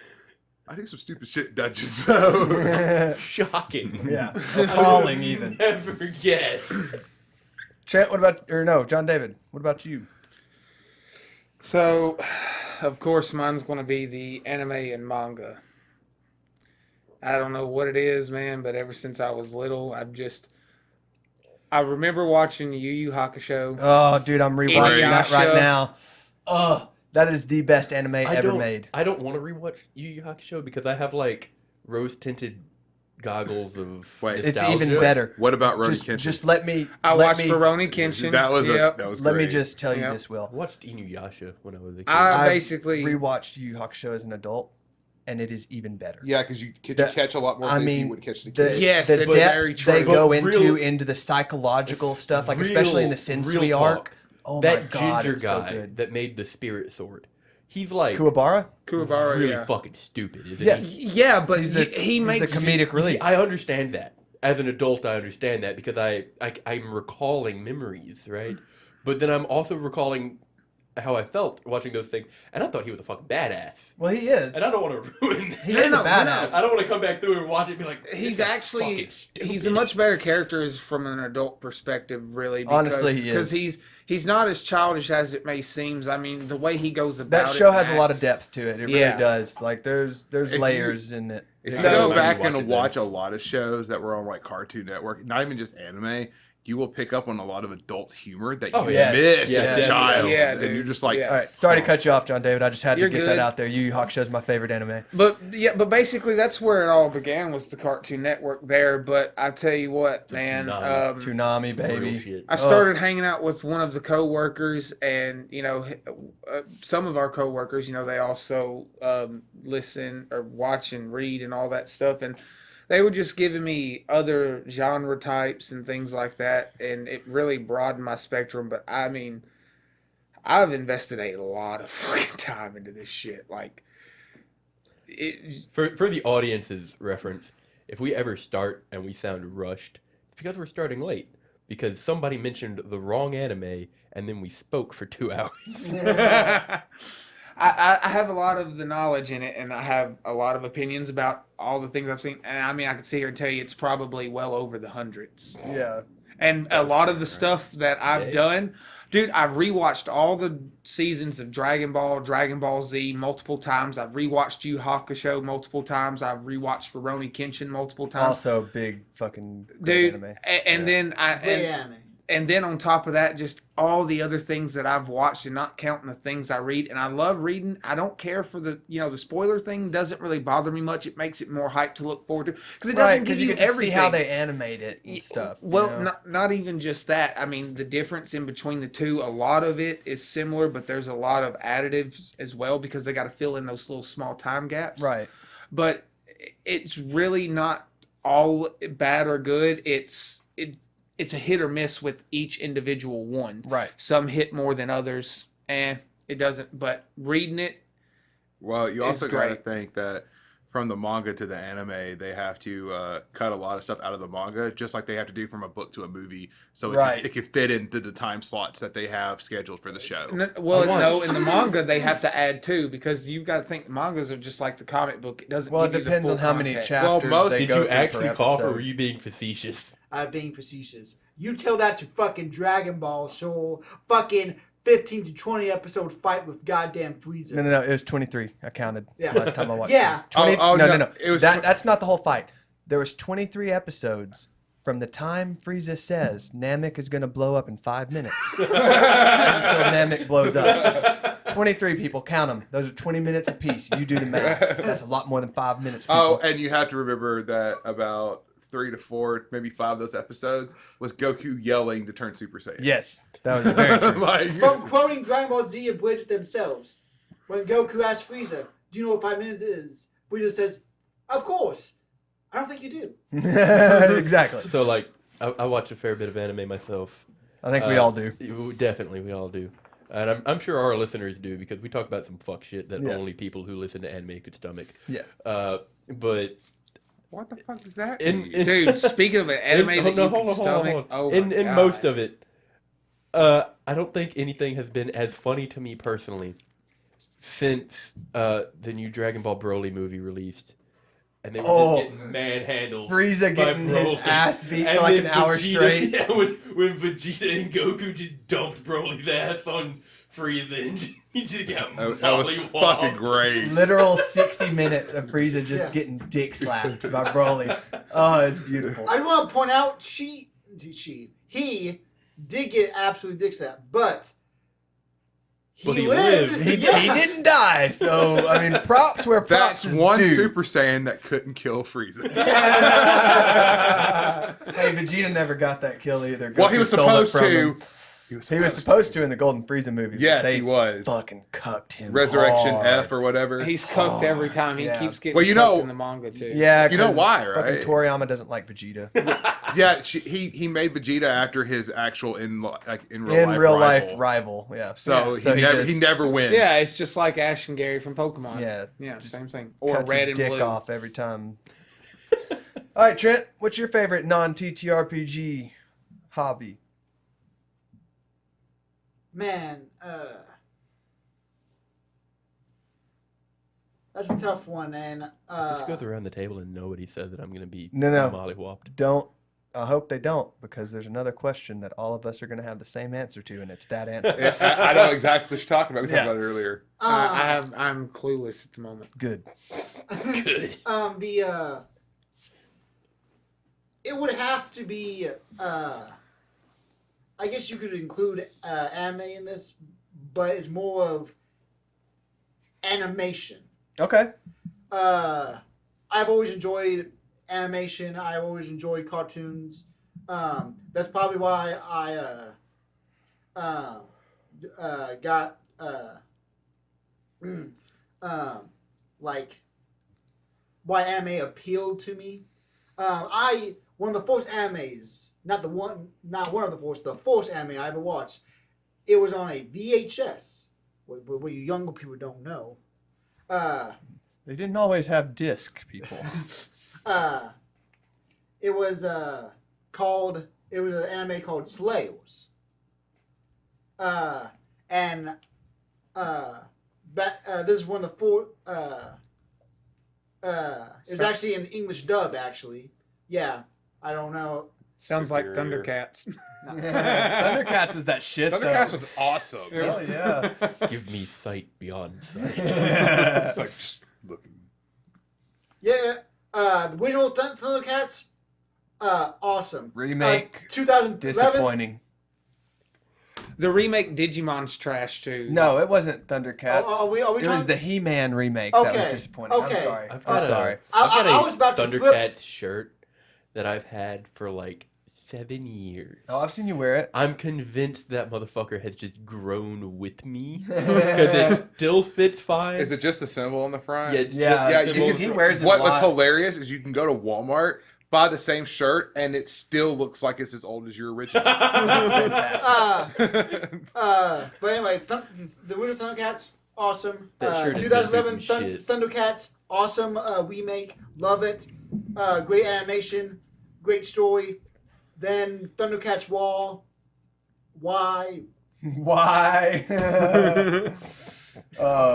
some stupid shit in dungeons. So Shocking. Yeah, appalling even. Never guess. Trent, what about, or no, John David, what about you? So, of course, mine's going to be the anime and manga. I don't know what it is, man, but ever since I was little, I remember watching Yu Yu Hakusho. Oh, dude, I'm rewatching that right Inuyasha. now. Oh, that is the best anime ever made. I don't want to rewatch Yu Yu Hakusho because I have like rose tinted goggles of Wait, It's nostalgia. even better. what about Rurouni Just, Kenshin? just let me. I let watched me, Rurouni Kenshin. That was Yep. that was Let me great. just tell you Yep. this, Will. I watched Inuyasha when I was a kid. I I basically rewatched Yu Yu Hakusho as an adult, and it is even better. Yeah, because you The- catch a lot more I things you mean, wouldn't catch as a the, kid. Yes, the that's depth very they true. go But real- into the psychological It's stuff, like real- especially in the real Sensui talk. arc. Oh that my god, ginger it's guy so good. that made the spirit sword. He's like Kuwabara? Kuwabara, really yeah. fucking stupid, isn't Yes. he? Yeah, but He's the, he he's makes the comedic See, relief. I understand that. As an adult, I understand that because I'm recalling memories, right? But then I'm also recalling how I felt watching those things, and I thought he was a fucking badass. Well, he is. And I don't want to ruin that. He No, is a no, badass. I don't want to come back through and watch it and be like, He's "This is actually fucking stupid." he's a much better character from an adult perspective, really. Because, Honestly, he is. because he's not as childish as it may seem. I mean, the way he goes about That it show has a lot of acts- depth to it. It Yeah. really does. Like there's you- layers in it. If Yeah. you So- go I back rewatch it and then. watch a lot of shows that were on like Cartoon Network, not even just anime, you will pick up on a lot of adult humor that you Oh, yes. missed Yes, as a yes, child. yeah, and dude. you're just like, Yeah. All right, sorry to cut you off, John David. I just had You're to get good. that out there. Yu Yu Hakusho is my favorite anime. But basically that's where it all began was the Cartoon Network there. But I tell you what, The man, Toonami. Toonami, Real baby. shit. I started hanging out with one of the coworkers, and some of our coworkers, they also listen or watch and read and all that stuff, and they were just giving me other genre types and things like that, and it really broadened my spectrum. But I mean, I've invested a lot of fucking time into this shit. Like, For the audience's reference, if we ever start and we sound rushed, it's because we're starting late. Because somebody mentioned the wrong anime, and then we spoke for 2 hours. I have a lot of the knowledge in it, and I have a lot of opinions about all the things I've seen. And I mean, I could sit here and tell you it's probably well over the hundreds. Yeah. And a lot of the stuff that I've Today? done, dude, I've rewatched all the seasons of Dragon Ball Z multiple times. I've rewatched Yu Hakusho multiple times. I've rewatched Rurouni Kenshin multiple times. Also, big fucking great Dude, anime. and then Great anime. and then on top of that, just all the other things that I've watched and not counting the things I read. And I love reading. I don't care for the spoiler thing doesn't really bother me much. It makes it more hype to look forward to because it doesn't Right, give because you you get to everything. see how they animate it and stuff. Well, you know? not even just that. I mean, the difference in between the two, a lot of it is similar, but there's a lot of additives as well because they got to fill in those little small time gaps. Right. But it's really not all bad or good. It's a hit or miss with each individual one. Right. Some hit more than others, and it doesn't. But reading it, well, you also It's got to great. think that from the manga to the anime, they have to cut a lot of stuff out of the manga, just like they have to do from a book to a movie, so Right. it can fit into the time slots that they have scheduled for the show. well, I no, watched- in the manga they have to add too because you've got to think mangas are just like the comic book. It doesn't. Well, it give you the depends full on how many context. chapters Well, most- they Did go you through per actually cough, or episode. were you being facetious? Being facetious. You tell that to fucking Dragon Ball Soul. Fucking 15 to 20 episode fight with goddamn Frieza. No. It was 23. I counted Yeah. last time I watched. Yeah. it. 20, Oh, no. no. It was That's not the whole fight. There was 23 episodes from the time Frieza says Namek is going to blow up in 5 minutes until Namek blows up. 23 people, count them. Those are 20 minutes apiece. You do the math. That's a lot more than 5 minutes. People. Oh, and you have to remember that about 3 to 4, maybe 5 of those episodes was Goku yelling to turn Super Saiyan. Yes, that was very true. Like, From quoting Dragon Ball Z abridged themselves, when Goku asks Frieza, "Do you know what 5 minutes is?" Frieza says, "Of course." I don't think you do. Exactly. So like, I watch a fair bit of anime myself. I think we all do. Definitely, we all do. And I'm sure our listeners do because we talk about some fuck shit that Yeah. only people who listen to anime could stomach. Yeah. But what the fuck does that in, mean? in Dude, speaking of an anime that you can stomach, oh my in God. most of it, I don't think anything has been as funny to me personally since the new Dragon Ball Broly movie released. And they were Oh. just getting manhandled. Frieza by getting his Broly. ass beat And for like then an hour Vegeta- straight. Yeah, when Vegeta and Goku just dumped Broly's ass on Frieza and he just got That was mollywopped. fucking great. Literal 60 minutes of Frieza just Yeah. getting dick slapped by Broly. Oh, it's beautiful. I want to point out he did get absolutely dick slapped, but But he lived. lived. He didn't die, so I mean, props where props That's is one due. Super Saiyan that couldn't kill Frieza. Hey, Vegeta never got that kill either. Well, he Goku was stole it supposed from to. him. He was supposed to in the Golden Frieza movie. but Yes, they he was. fucking cucked him. Resurrection hard. F or whatever. He's cooked every time. He Yeah. keeps getting Well, you cooked know- in the manga too. Yeah, You know 'cause why, fucking right? Toriyama doesn't like Vegeta. Yeah, he made Vegeta after his actual in real In life real rival. life rival, yeah. So, Yeah, he never wins. Yeah, it's just like Ash and Gary from Pokemon. Yeah, Yeah, just same thing. Or cuts Red his and dick Blue. off every time. All right, Trent, what's your favorite non-TTRPG hobby? Man, that's a tough one, and Just goes around the table and nobody says that I'm going to be No. mollywopped. Don't. I hope they don't, because there's another question that all of us are going to have the same answer to, and it's that answer. I know exactly what you're talking about. We Yeah. talked about it earlier. I'm clueless at the moment. Good. Good. It would have to be. I guess you could include anime in this, but it's more of animation. Okay. I've always enjoyed animation. I've always enjoyed cartoons. That's probably why I got like why anime appealed to me. One of the first animes, not one of the first anime I ever watched. It was on a VHS. What you younger people don't know. They didn't always have disc, people. It was an anime called Slayers. This is one of the four. It's actually in English dub. Actually, yeah. I don't know. Sounds like Superior. Thundercats. Thundercats was that shit, Thundercats though. was awesome. Hell yeah. Give me sight beyond sight. It's like just looking. Yeah, the original Thundercats, awesome. Remake, 2011. disappointing. The remake Digimon's trash too. No, it wasn't Thundercats. Are we it was talking- the He-Man remake that was Okay, disappointing. okay. I'm sorry. I've I'm got sorry. I was about to flip. Thundercats shirt that I've had for like 7 years. Oh, I've seen you wear it. I'm convinced that motherfucker has just grown with me because it still fits fine. Is it just the symbol on the front? Yeah, it's Yeah, just Yeah, the you symbol. can, he wears it what a was lot. hilarious is you can go to Walmart, buy the same shirt, and it still looks like it's as old as your original. Fantastic. But anyway, the original Thundercats, awesome. That shirt is 2011 some shit. Thundercats, awesome remake, love it. Great animation, great story. Then Thundercats Wall, why? Why?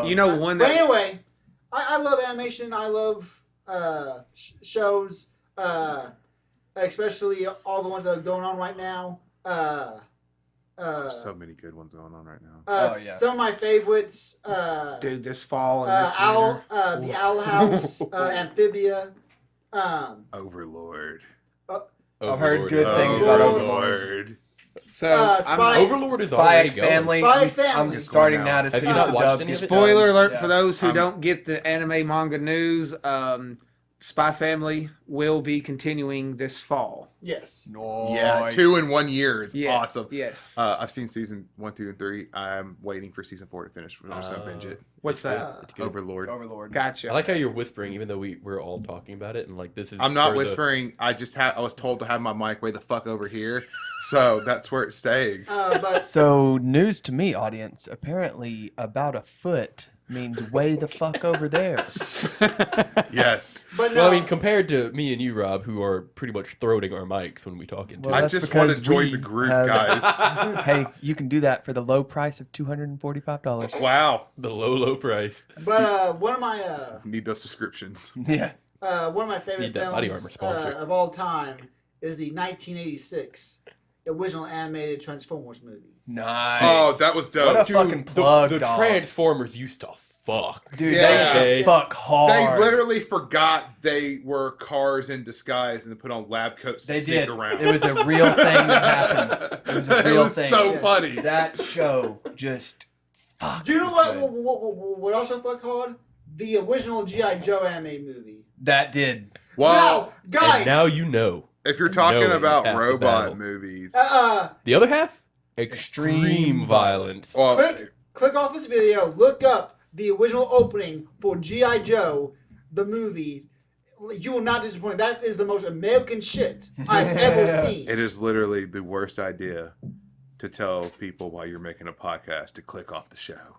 You know one But that anyway, I love animation. I love shows, especially all the ones that are going on right now. So many good ones going on right now. Oh, yeah. Some of my favorites. dude this fall and this Owl, winter. the Owl House, Amphibia. Overlord. I've heard Overlord good is- things about Overlord. So Spy- Overlord is Spy already X going. Family. Spy X I'm Family. starting now to Have see you not the watched dub any of it? spoiler alert Yeah. for those who I'm- don't get the anime manga news. Spy Family will be continuing this fall. Yes. Yeah, 2 in 1 year is Yeah. awesome. Yes. I've seen season 1, 2, and 3. I'm waiting for season 4 to finish. I'm just gonna binge it. What's that? It's good. Overlord. Overlord. Gotcha. I like how you're whispering, even though we're all talking about it, and like this is. I'm not for the- whispering. I was told to have my mic way the fuck over here, so that's where it's staying. But So, news to me, audience. Apparently, about a foot means way the fuck over there. Yes. but no, Well, I mean, compared to me and you, Rob, who are pretty much throating our mics when we talk into Well, it. I that's just want to because join we the group, have- guys. Hey, you can do that for the low price of $245. Wow. The low price. but one of my Need those subscriptions. Yeah. one of my favorite Need that body films armor sponsor. of all time is the 1986 original animated Transformers movie. Nice. Oh, that was dope. What a Dude, fucking plug, the dog. Transformers used to fuck. Dude, Yeah. they used to fuck They hard. literally forgot they were cars in disguise and they put on lab coats to They sneak did. around. It was a real thing that happened. It was a real thing. so Yeah. funny. That show just fuck. Do you know was what, good. what also fuck hard? The original G.I. Joe anime movie. That did. Well, now, guys, And now you know. if you're talking knowing about half the robot battle. movies, The other half? Extreme Extreme violence. well, click off this video, look up the original opening for G.I. Joe, the movie. You will not disappoint. That is the most American shit I've ever seen. it is literally the worst idea to tell people while you're making a podcast to click off the show.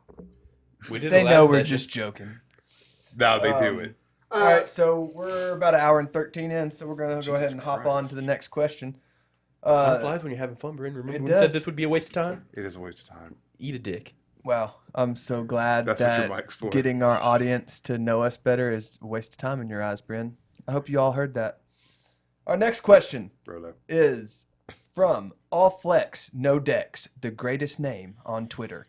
We did They a know last we're session. just joking. Now they do it. All right, so we're about an hour and 13 in, so we're going to go Jesus ahead and hop on to Christ. the next question. Time flies when you're having fun, Bryn. Remember it when we said does. this would be a waste of time? It is a waste of time. Eat a dick. Wow, I'm so glad That's what that your mic's for. getting our audience to know us better is a waste of time in your eyes, Bryn. I hope you all heard that. Our next question Rolo. is from All Flex No Dex, the greatest name on Twitter.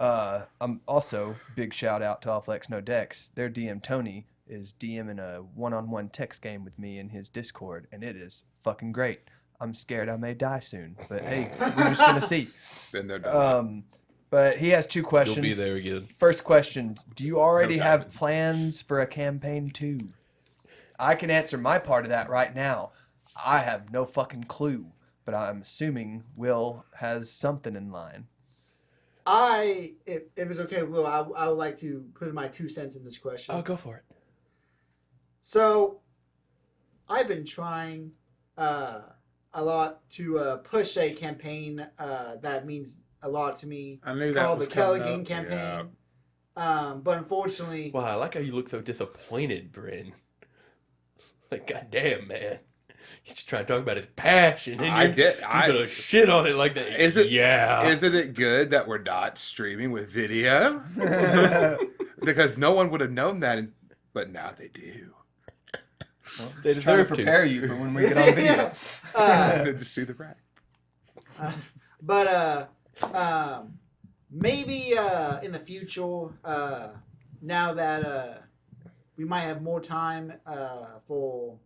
I'm also big shout out to All Flex No Dex. Their DM Tony is DMing a one-on-one text game with me in his Discord, and it is fucking great. I'm scared I may die soon, but hey, we're just gonna see. Been there, done But he has two questions. You'll be there again. First question: do you already No have diamonds. plans for a campaign 2? I can answer my part of that right now. I have no fucking clue, but I'm assuming Will has something in line. If it's okay, Will, I would like to put in my 2 cents in this question. Oh, go for it. So, I've been trying a lot to push a campaign that means a lot to me I knew that called was the coming Kelly King up. campaign. But unfortunately, Wow, I like how you look so disappointed, Bryn. Like, goddamn, man. He's just trying to talk about his passion, and I you're get- just gonna shit on it like that. Is it- Yeah. Isn't it good that we're not streaming with video? Because no one would have known that, but now they do. They Just trying to deserve to. prepare you for when we get on video. yeah. Uh, Good to see the rack. But maybe in the future, now that we might have more time for.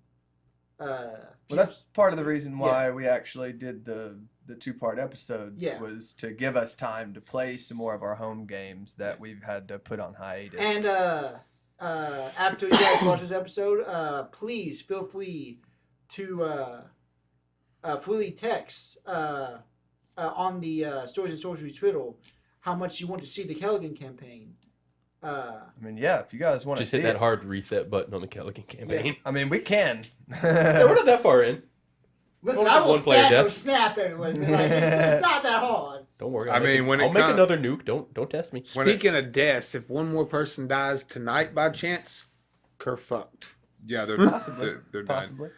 Well, that's part of the reason why we actually did the 2-part episodes Yeah. was to give us time to play some more of our home games that we've had to put on hiatus. And after you guys watch this episode, please feel free to freely text on the Stories and Sorceries Twitter how much you want to see the Kelligan campaign. I mean, yeah, if you guys want to Just see hit that it, hard reset button on the Kelligan campaign. I mean, we can. Yeah, we're not that far in. Listen, Well, I will one player fat or death. snap everyone. Like, it's not that hard. Don't worry. I mean, when it I'll make come- another nuke. Don't test me. When it- Speaking of deaths, if one more person dies tonight by chance, Kerr fucked. Yeah, they're Possibly. they're done. Possibly.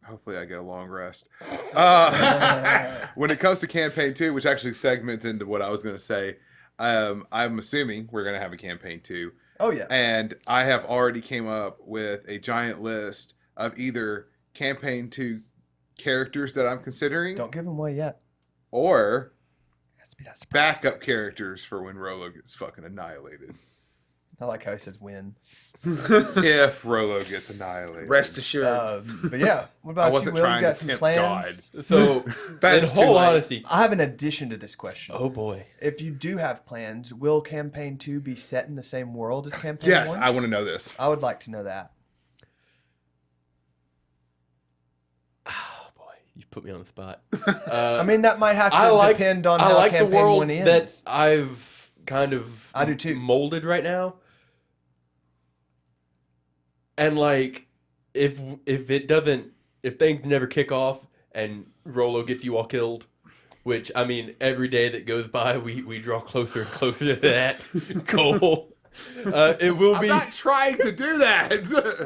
Hopefully I get a long rest. When it comes to campaign 2, which actually segments into what I was going to say, I'm assuming we're going to have a campaign 2. Oh, yeah. And I have already came up with a giant list of either campaign 2 characters that I'm considering Don't give them away yet. or It has to be that surprise. backup characters for when Rolo gets fucking annihilated. I like how he says win. If Rolo gets annihilated. Rest assured. But yeah, what I about you, wasn't Will? You trying got to some tempt plans? So, in That's too whole late. honesty, I have an addition to this question. oh boy, If you do have plans, will campaign 2 be set in the same world as campaign Yes, 1? I want to know this. I would like to know that. put me on the spot. I mean, that might have to I like depend on I how like the campaign world one ends. that I've kind of I do too. molded right now. And like, if things never kick off and Rolo gets you all killed, which I mean, every day that goes by, we draw closer and closer to that goal. It will I'm be. not trying to do that.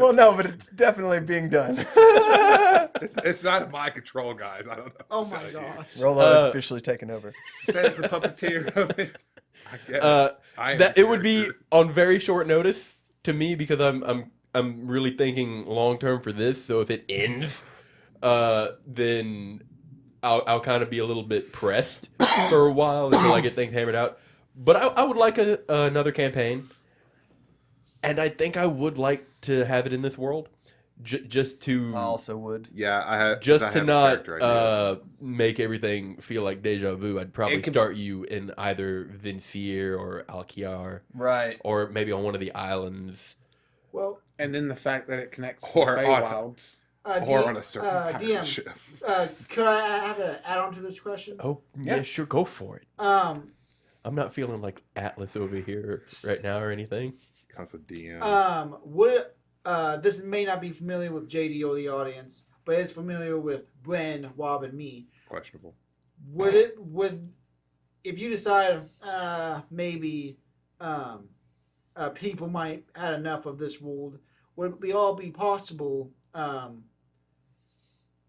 Well, no, but it's definitely being done. it's not in my control, guys. I don't know. Oh my gosh. Rolo is officially taken over. Says the puppeteer of it. I guess. I am That the it would be character. on very short notice to me because I'm really thinking long term for this. So if it ends, then I'll kind of be a little bit pressed for a while until I get things hammered out. But I would like another campaign, and I think I would like to have it in this world, just to I also would. Yeah, I have. just I to have not character ideas. make everything feel like deja vu. I'd probably It could- start you in either Vincier or Alkiar, Right. or maybe on one of the islands. Well, And then the fact that it connects Or to the on- Feywilds. Or on a certain pirate DM, ship. could I have an add-on to this question? Oh yeah, Yeah. sure, go for it. Um, I'm not feeling like Atlas over here right now or anything. Comes with DM. would this may not be familiar with JD or the audience, but it's familiar with Bren, Wob, and me. Questionable. Would if you decide maybe people might had enough of this world, would it all be possible?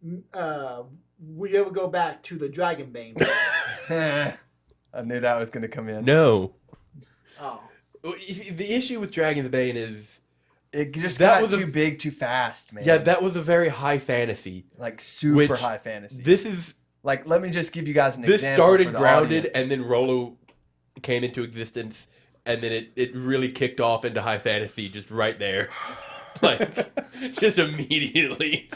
Would you ever go back to the Dragonbane? I knew that was going to come in. No, Oh, the issue with Dragon's Bane is It just That got was a- too big too fast, man. yeah, that was a very high fantasy. like super which- high fantasy. This is Like, let me just give you guys an this example. started for the grounded, audience. and then Rolo came into existence, and then it really kicked off into high fantasy just right there, like just immediately.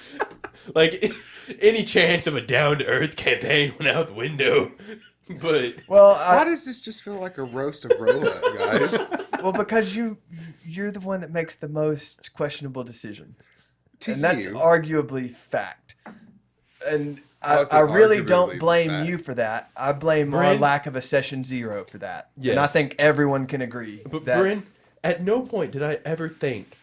Like any chance of a down to earth campaign went out the window. But Well, Why does this just feel like a roast of Rolo, guys? well, because you're the one that makes the most questionable decisions, To and that's you. arguably fact. And How is it I really arguably don't blame fact? you for that. I blame our Bryn? lack of a session zero for that. Yes. And I think everyone can agree. But that, Bryn, at no point did I ever think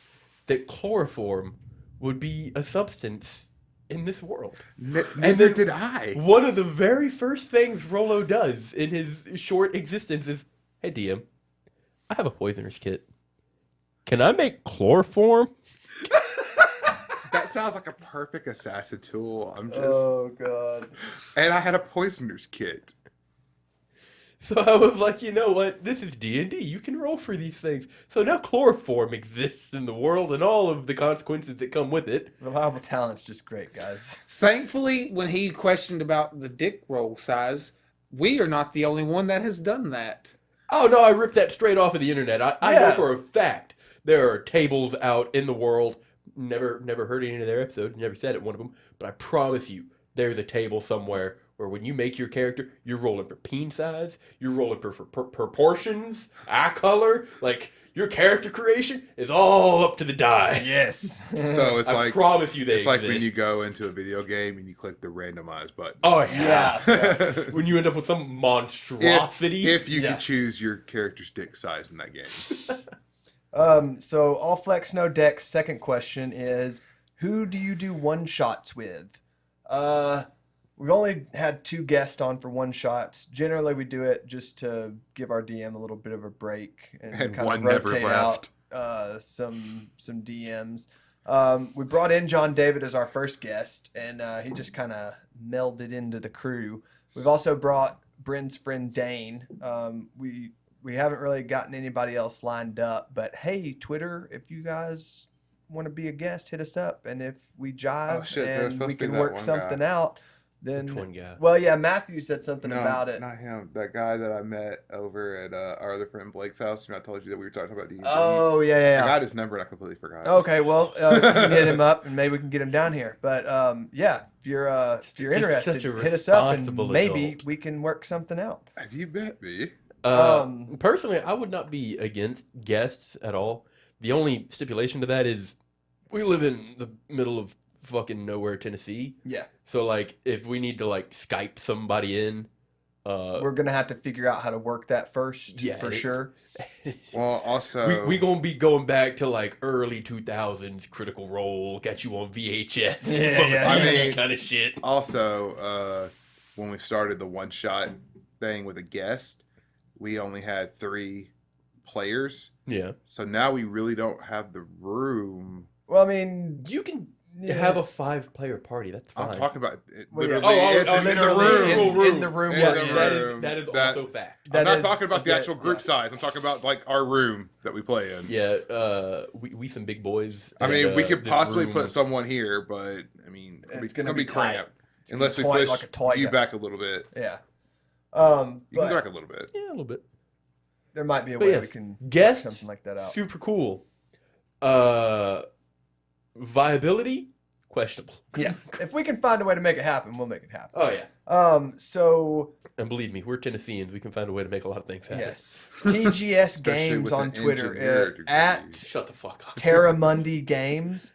that chloroform would be a substance in this world. Neither then- did I. One of the very first things Rolo does in his short existence is, "Hey DM, I have a poisoner's kit. Can I make chloroform?" That sounds like a perfect assassin tool. I'm just. Oh god. And I had a poisoner's kit. So I was like, you know what? This is D&D. You can roll for these things. So now chloroform exists in the world and all of the consequences that come with it. Reliable talent's just great, guys. Thankfully, when he questioned about the dick roll size, we are not the only one that has done that. Oh no, I ripped that straight off of the internet. I know Yeah. for a fact there are tables out in the world. Never heard any of their episodes. Never said it one of them. But I promise you, there's a table somewhere where when you make your character, you're rolling for peen size, you're rolling for proportions, eye color. Like your character creation is all up to the die. Yes. So it's I like promise you they it's like when exist. you go into a video game and you click the randomize button. Oh yeah. Yeah. When you end up with some monstrosity. if you Yeah. can choose your character's dick size in that game. So all flex no dex. Second question is, who do you do one shots with? We've only had 2 guests on for one shots. Generally, we do it just to give our DM a little bit of a break and And kind one of never rotate left. out some DMs. We brought in John David as our first guest, and he just kind of melded into the crew. We've also brought Bryn's friend Dane. We haven't really gotten anybody else lined up, but hey, Twitter, if you guys want to be a guest, hit us up, and if we jive Oh, shit, there was and supposed we to be can that work one something guy. out, then Which one guy? well, yeah, Matthew said something No, about it. not him. That guy that I met over at our other friend Blake's house. You know, I told you that we were talking about D&D. Oh yeah, I yeah. got his number and I completely forgot. Okay, well, you can hit him up, and maybe we can get him down here. But yeah, if you're Just interested, such a hit us up, and responsible maybe adult. we can work something out. Have you met me? Personally, I would not be against guests at all. The only stipulation to that is we live in the middle of fucking nowhere, Tennessee. Yeah. So like, if we need to like Skype somebody in, We're gonna have to figure out how to work that first, Yeah, for sure. Well, also we gonna be going back to like early 2000s Critical Role, got you on VHS, Yeah. I mean- kind of shit. Also, when we started the one shot thing with a guest, we only had 3 players. Yeah, So now we really don't have the room. Well, I mean, you can yeah. have a 5-player party. That's fine. I'm talking about it, Well, yeah. literally, literally in the room. Yeah, where that you're- is that is That- also fact. I'm that not is talking about a the bit- actual group yeah. size. I'm talking about like our room that we play in. Yeah, we some big boys. I and, mean, we could this possibly room- put someone here, but I mean, It's gonna be tight. cramped. Unless we Toy- push like a toy you gun. back a little bit. Yeah. You can But go back a little bit. Yeah, a little bit. there might be a But way yes, we can guests, work something like that out. Super cool. Viability questionable. Yeah. If we can find a way to make it happen, we'll make it happen. Oh yeah. So And believe me, we're Tennesseans. We can find a way to make a lot of things happen. yes, TGS Especially Games with on an Twitter engineer degree. at Shut the fuck up. Terramundi Games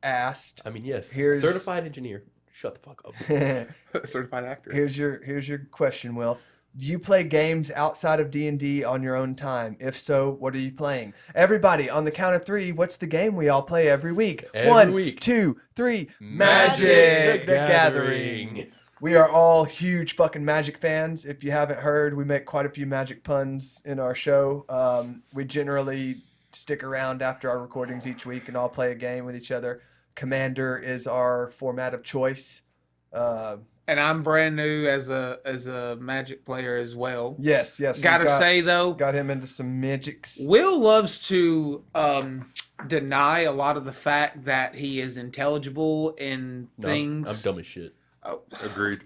asked. I mean, yes. Here's- Certified engineer. Shut the fuck up. Certified actor. Here's your question, Will. Do you play games outside of D&D on your own time? If so, what are you playing? Everybody, on the count of 3, what's the game we all play every week? Every 1, week. 2, 3. Magic Magic the the Gathering. We are all huge fucking Magic fans. If you haven't heard, we make quite a few Magic puns in our show. We generally stick around after our recordings each week and all play a game with each other. Commander is our format of choice. And I'm brand new as a Magic player as well. Yes. we Gotta say though, got him into some magics. Will loves to deny a lot of the fact that he is intelligible in No, things. I'm dumb as shit. Agreed.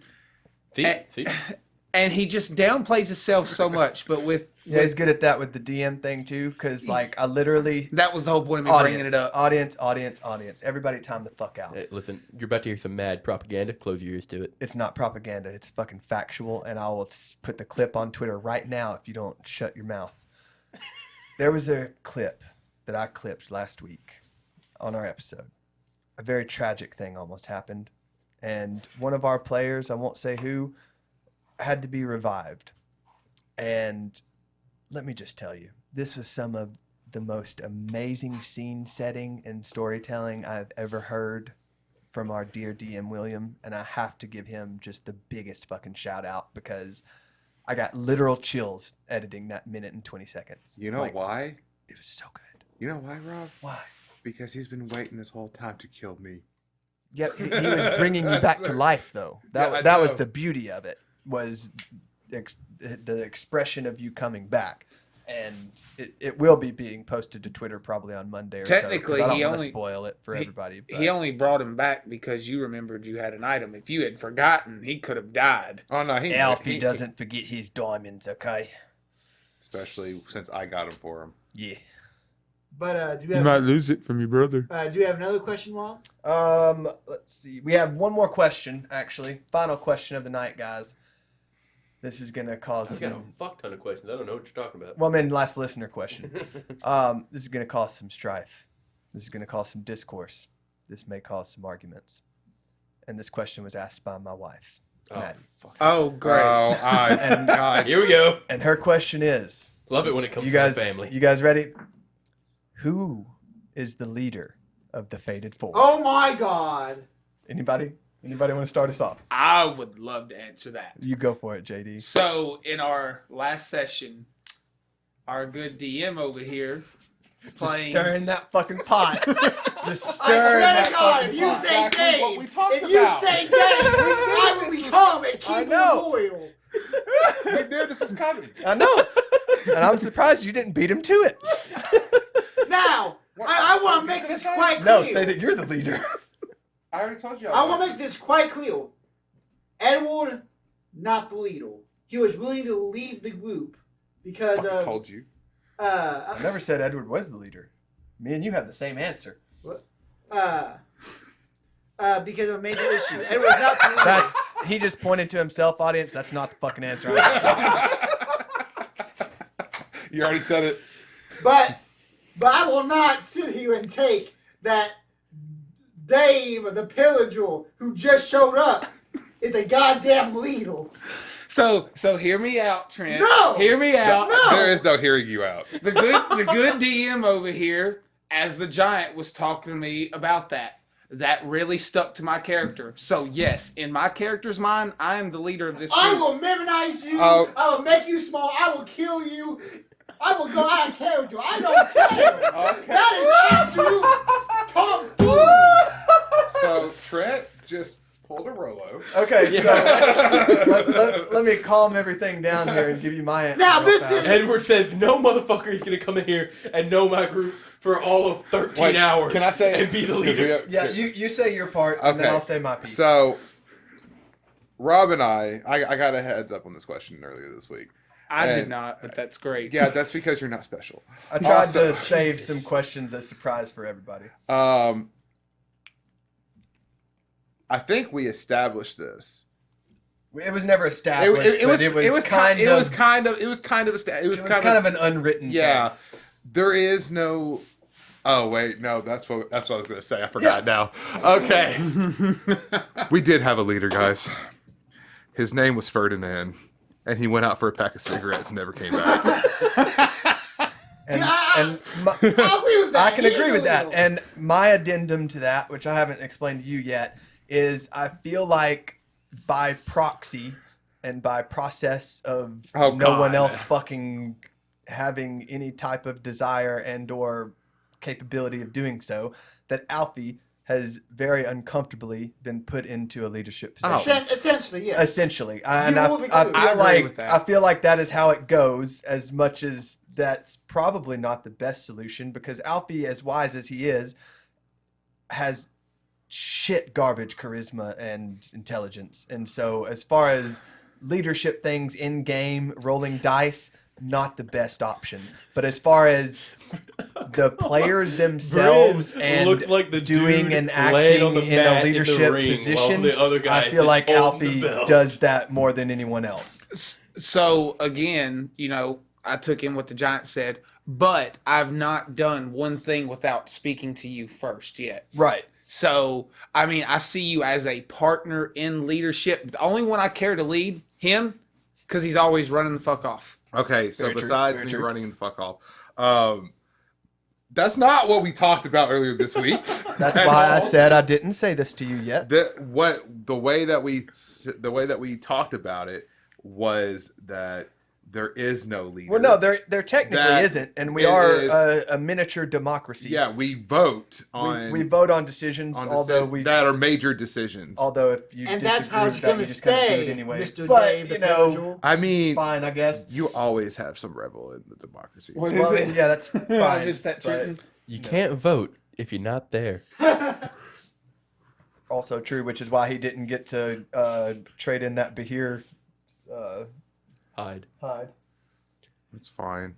See? See? And he just downplays himself so much. But with Yeah, he's good at that with the DM thing too, because like I literally that was the whole point of me bringing it up. audience. Everybody, time the fuck out. Hey, listen, you're about to hear some mad propaganda. Close your ears to it. It's not propaganda. It's fucking factual, and I will put the clip on Twitter right now if you don't shut your mouth. There was a clip that I clipped last week on our episode. A very tragic thing almost happened, and one of our players, I won't say who, had to be revived. And let me just tell you, this was some of the most amazing scene setting and storytelling I've ever heard from our dear DM William, and I have to give him just the biggest fucking shout out because I got literal chills editing that minute and 20 seconds. You know Like, why? It was so good. You know why, Rob? Why? Because he's been waiting this whole time to kill me. Yep, he was bringing you back to life though. Yeah, I That was know. the beauty of it, was the expression of you coming back. And it will be being posted to Twitter probably on Monday or Technically, so. 'Cause I he don't want to only- spoil it for everybody. But He only brought him back because you remembered you had an item. If you had forgotten, he could have died. Oh no, he Alfie doesn't forget his diamonds, okay? Especially since I got him for him. Yeah. But do you have lose it from your brother. do you have another question, Walt? Let's see. We have one more question, actually. Final question of the night, guys. This is gonna cause I've got a some. fuck ton of questions. I don't know what you're talking about. Well, I mean, last listener question. This is gonna cause some strife. This is gonna cause some discourse. This may cause some arguments. And this question was asked by my wife, Oh, Maddie. fuck. Oh, great. Oh, And- God. Here we go. And her question is, Love it when it comes you from guys, the family. you guys ready? Who is the leader of the Fated Four? Oh my God! Anybody? Anybody want to start us off? I would love to answer that. You go for it, JD. So, in our last session, our good DM over here Just playing. stirring that fucking pot. Just I stirring swear that to God, fucking if you pot. say Exactly what game, we talked if you about. say game, I will become a I keeper know. loyal. We knew this was coming. I know. And I'm surprised you didn't beat him to it. Now, I want to make this quite clear. No, say that you're the leader. I already told you. I want to make this quite clear. Edward, not the leader. He was willing to leave the group because I of. told you. I never said Edward was the leader. Me and you have the same answer. Because of a major issue. Edward's not the leader. That's he just pointed to himself, audience. That's not the fucking answer. You already said it. But I will not sit here and take that Dave, the pillager, who just showed up, is the goddamn leader. So hear me out, Trent. No! Hear me out. No! There is no hearing you out. The good DM over here, as the giant, was talking to me about that. That really stuck to my character. So yes, in my character's mind, I am the leader of this group. I will memorize you. Oh. I will make you small. I will kill you. I will go out of character. I don't care. Okay. That is absolute tomfoolery. So Trent just pulled a Rolo. Okay, so let me calm everything down here and give you my answer. Now, real this fast. is- Edward says no motherfucker is gonna come in here and know my group for all of 13 hours. Can I say and be the leader? Yeah, you say your part, and then Okay. I'll say my piece. So, Rob and I got a heads up on this question earlier this week. I did And- not, but that's great. Yeah, that's because you're not special. I tried Also- to save some questions as surprise for everybody. I think we established this. It was never established. It was kind of an unwritten yeah. thing. There is no. Oh wait, no. That's what I was going to say. I forgot now. Okay. We did have a leader, guys. His name was Ferdinand, and he went out for a pack of cigarettes and never came back. And I'll agree with that. I can He's agree with that. illegal. And my addendum to that, which I haven't explained to you yet, is I feel like by proxy and by process of Oh, no one God. else fucking having any type of desire and or capability of doing so, that Alfie has very uncomfortably been put into a leadership Oh. position. Essentially, yes. Essentially, and You I, rule the I group. feel I agree like with that. I feel like that is how it goes. As much as that's probably not the best solution, because Alfie, as wise as he is, has shit garbage charisma and intelligence, and so as far as leadership things in game, rolling dice, not the best option. But as far as the players themselves Bryn and looks like the doing dude and laying on acting the in mat a in the leadership ring while position, the other guy I feel just like holding the Alfie belt. does that more than anyone else. So again, I took in what the giant said, but I've not done one thing without speaking to you first yet. Right. So, I mean, I see you as a partner in leadership. The only one I care to lead, him, because he's always running the fuck off. Okay, so Very true, besides very me true. running the fuck off, that's not what we talked about earlier this week. That's At why I all. said I didn't say this to you yet. The way that we talked about it was that there is no leader. Well, no, there technically That isn't, and we it are is- a miniature democracy. Yeah, we vote on we vote on decisions, on although that are major decisions. although if you And disagree that's how with it's that, going you to just gotta do it stay, anyway. Mr. But Dave, the you know, pillager. I it's mean, fine, I guess. you always have some rebel in the democracy. What Well, is it? yeah, that's fine. Is that but treating? You No. can't vote if you're not there. also true, which is why he didn't get to trade in that Bahir Hide. hide. It's fine.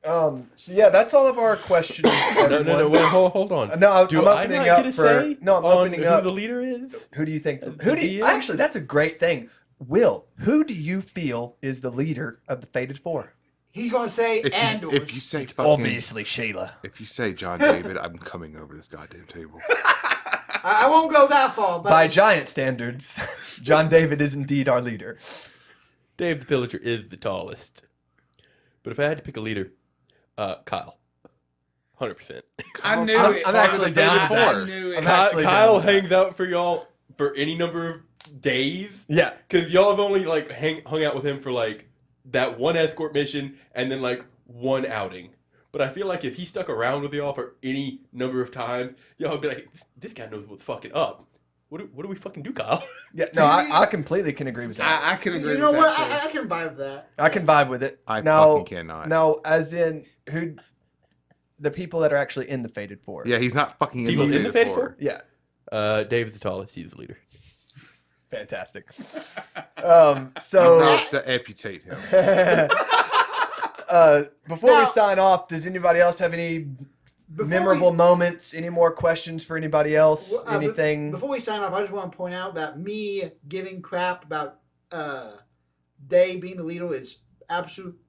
So yeah, that's all of our questions. No, wait, hold on. No, I'm Do I opening not up get a for. say No, I'm on opening who up. the leader is? Who do you think? The Who do you, DM? actually? That's a great thing. Will, who do you feel is the leader of the Fated Four? He's going to say Andor. If you say fucking, Sheila. if you say John David, I'm coming over this goddamn table. I won't go that far, but By giant standards, John David is indeed our leader. Dave the Pillager is the tallest. But if I had to pick a leader, Kyle. 100%. I knew I'm- it. I'm actually down with that. I knew it. I'm actually down Kyle with that. hangs out for y'all for any number of days. Yeah, Because y'all have only like hung out with him for like that one escort mission and then like one outing. But I feel like if he stuck around with y'all for any number of times, y'all would be like, this guy knows what's fucking up. What do we fucking do, Kyle? yeah. No, I completely can agree with that. I can agree you know with what? that. too. I can vibe that. I can vibe with it. I now, fucking cannot. No, as in who, the people that are actually in the Fated Four. Yeah, he's not fucking People in the Fated Four? Yeah. Dave's the tallest. He's the leader. Fantastic. I'm So. not to amputate him. Before Now- we sign off, does anybody else have any memorable moments? Any more questions for anybody else? Well, Anything? Before we sign off, I just want to point out that me giving crap about Dave being the leader is absolute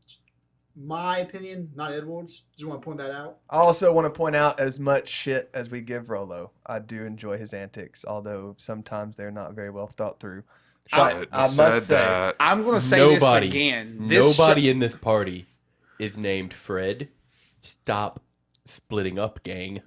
my opinion, not Edward's. Just want to point that out. I also want to point out, as much shit as we give Rolo, I do enjoy his antics, although sometimes they're not very well thought through. But I must say, I'm going to say Nobody, this again. This nobody in this party is named Fred. Stop splitting up, gang.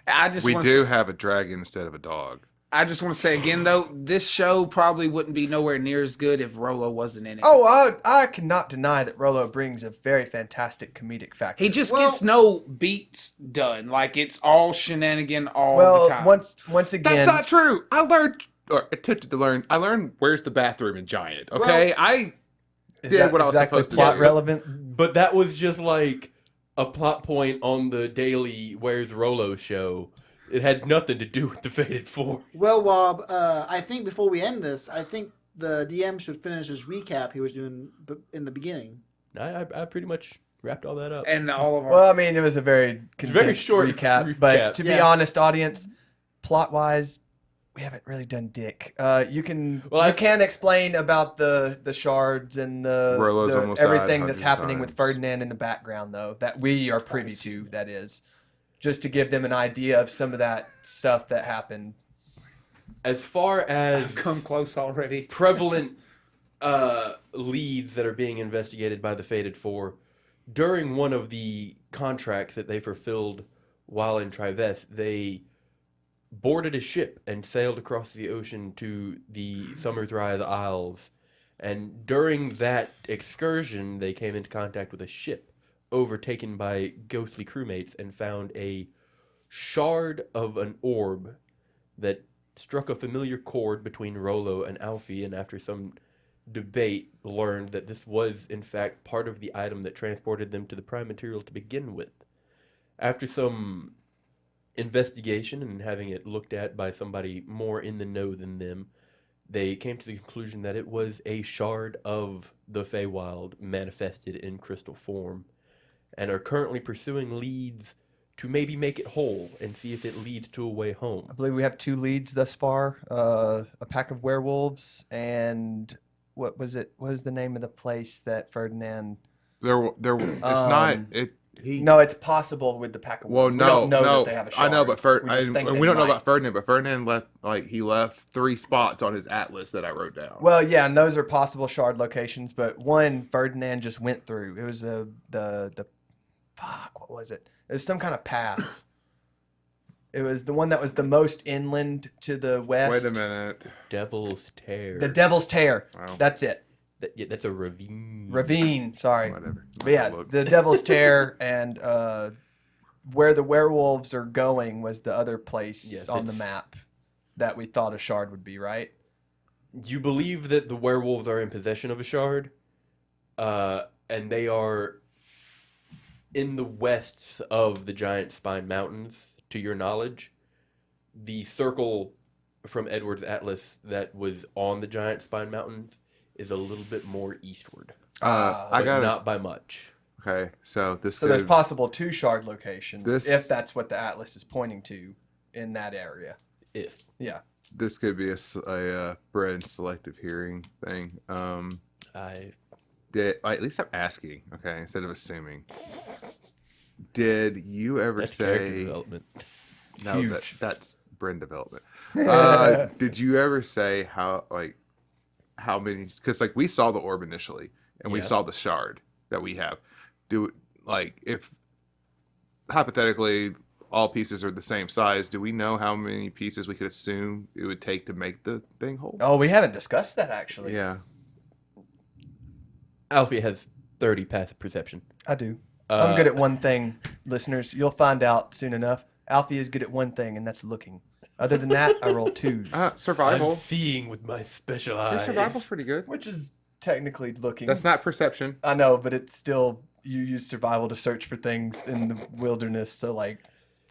I just We want do have a dragon instead of a dog. I just want to say again, though, this show probably wouldn't be nowhere near as good if Rolo wasn't in it. oh, I cannot deny that Rolo brings a very fantastic comedic factor. He just Well- gets no beats done. Like, it's all shenanigan all well, the time. once again, That's not true. I learned, or attempted to learn. I learned where's the bathroom in Giant. Okay, I is did that what I was exactly supposed to plot do. relevant? But that was just like a plot point on the daily Where's Rolo show. It had nothing to do with the Fated Four. Well, Wob, I think before we end this, I think the DM should finish his recap he was doing in the beginning. I pretty much wrapped all that up. and all of our. Well, I mean, it was a very condensed very short recap, but recap. to be Yeah. honest, audience, plot-wise, we haven't really done dick. You can explain about the shards and Rolo's the almost died everything that's hundreds of happening with times. Ferdinand in the background, though, that we are privy Nice. to. That is, just to give them an idea of some of that stuff that happened. As far as I've come close already. prevalent leads that are being investigated by the Fated Four, during one of the contracts that they fulfilled while in Trivest, they boarded a ship and sailed across the ocean to the Summerthrise Isles. And during that excursion, they came into contact with a ship overtaken by ghostly crewmates and found a shard of an orb that struck a familiar chord between Rolo and Alfie, and after some debate learned that this was in fact part of the item that transported them to the prime material to begin with. After some investigation and having it looked at by somebody more in the know than them, they came to the conclusion that it was a shard of the Feywild manifested in crystal form, and are currently pursuing leads to maybe make it whole and see if it leads to a way home. I believe we have 2 leads thus far: a pack of werewolves and what was it? What is the name of the place that Ferdinand? It's not it. He No, it's possible with the pack of Well, wolves. no, we don't know no, that they have a I know, shard. but We just think we they don't know might. about Ferdinand. But Ferdinand left 3 spots on his atlas that I wrote down. Well, yeah, and those are possible shard locations, but one Ferdinand just went through. It was the fuck, what was it? It was some kind of pass. It was the one that was the most inland to the west. Wait a minute. Devil's Tear. The Devil's Tear. Wow. That's it. Yeah, that's a ravine. Ravine. Sorry. Whatever. But yeah, Look. the Devil's Tear and where the werewolves are going was the other place Yes, on the it's- map that we thought a shard would be, right? You believe that the werewolves are in possession of a shard, and they are in the west of the Giant Spine Mountains, to your knowledge. The circle from Edward's Atlas that was on the Giant Spine Mountains is a little bit more eastward, I but got not by much. Okay, so this So there's could- possible 2 shard locations This- if that's what the atlas is pointing to in that area. If Yeah. this could be a Brent selective hearing thing. I At least I'm asking, okay, instead of assuming. Did you ever that's character say development. no? Huge. That's Brent development. Did you ever say how many? Because we saw the orb initially, and we Yeah. saw the shard that we have. If hypothetically all pieces are the same size, do we know how many pieces we could assume it would take to make the thing whole? Oh, we haven't discussed that actually. Yeah. Alfie has 30 passive perception. I do. I'm good at one thing, listeners. You'll find out soon enough. Alfie is good at one thing, and that's looking. Other than that, I roll 2s. Survival. I'm seeing with my special Your eyes. survival's pretty good. Which is technically looking. That's not perception. I know, but it's still, you use survival to search for things in the wilderness. So,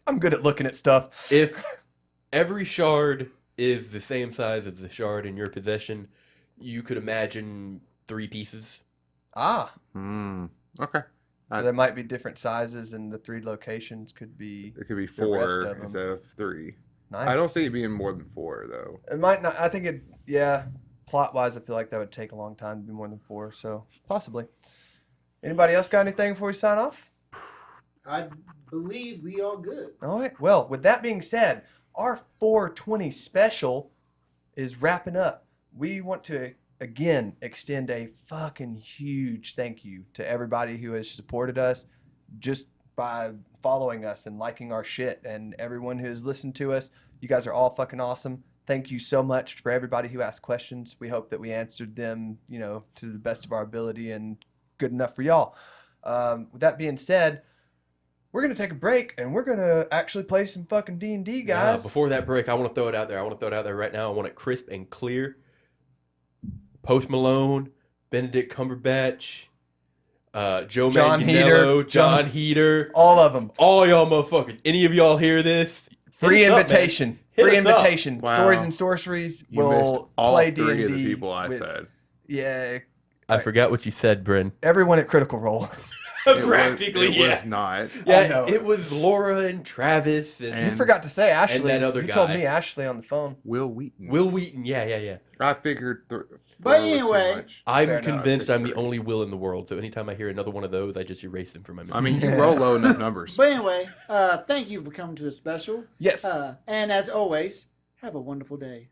I'm good at looking at stuff. If every shard is the same size as the shard in your possession, you could imagine 3 pieces. Ah, Okay. so there might be different sizes, and the 3 locations could be It could be The rest 4 of 'em. instead of 3. nice. I don't see it being more than 4 though. It might not. I think it, yeah, plot wise, I feel like that would take a long time to be more than 4. So possibly. Anybody else got anything before we sign off? I believe we all good. All right. Well, with that being said, our 420 special is wrapping up. We want to again extend a fucking huge thank you to everybody who has supported us just by following us and liking our shit, and everyone who has listened to us. You guys are all fucking awesome. Thank you so much for everybody who asked questions. We hope that we answered them, to the best of our ability and good enough for y'all. With that being said, we're going to take a break and we're going to actually play some fucking D&D, guys. Yeah, before that break, I want to throw it out there. I want to throw it out there right now. I want it crisp and clear. Post Malone, Benedict Cumberbatch, Joe John Manganiello, Heater, John Heater. All of them. All y'all motherfuckers. Any of y'all hear this? Free Hit us up, invitation. man. Hit Free us up. invitation. Wow. Stories and Sorceries You missed will all play 3 D&D of the people I with- said. Yeah. I forgot what you said, Bryn. Everyone at Critical Role. Practically, it yeah. was not. I know. Yeah, it was Laura and Travis and, You forgot to say Ashley. that other you told guy. me Ashley on the phone. Will Wheaton. Will Wheaton. Yeah. I figured. But was too anyway- much. I'm Fair enough. convinced I'm the Agree. only Will in the world. So anytime I hear another one of those, I just erase them from my memory. I mean, you roll low enough numbers. But anyway, thank you for coming to the special. Yes. And as always, have a wonderful day.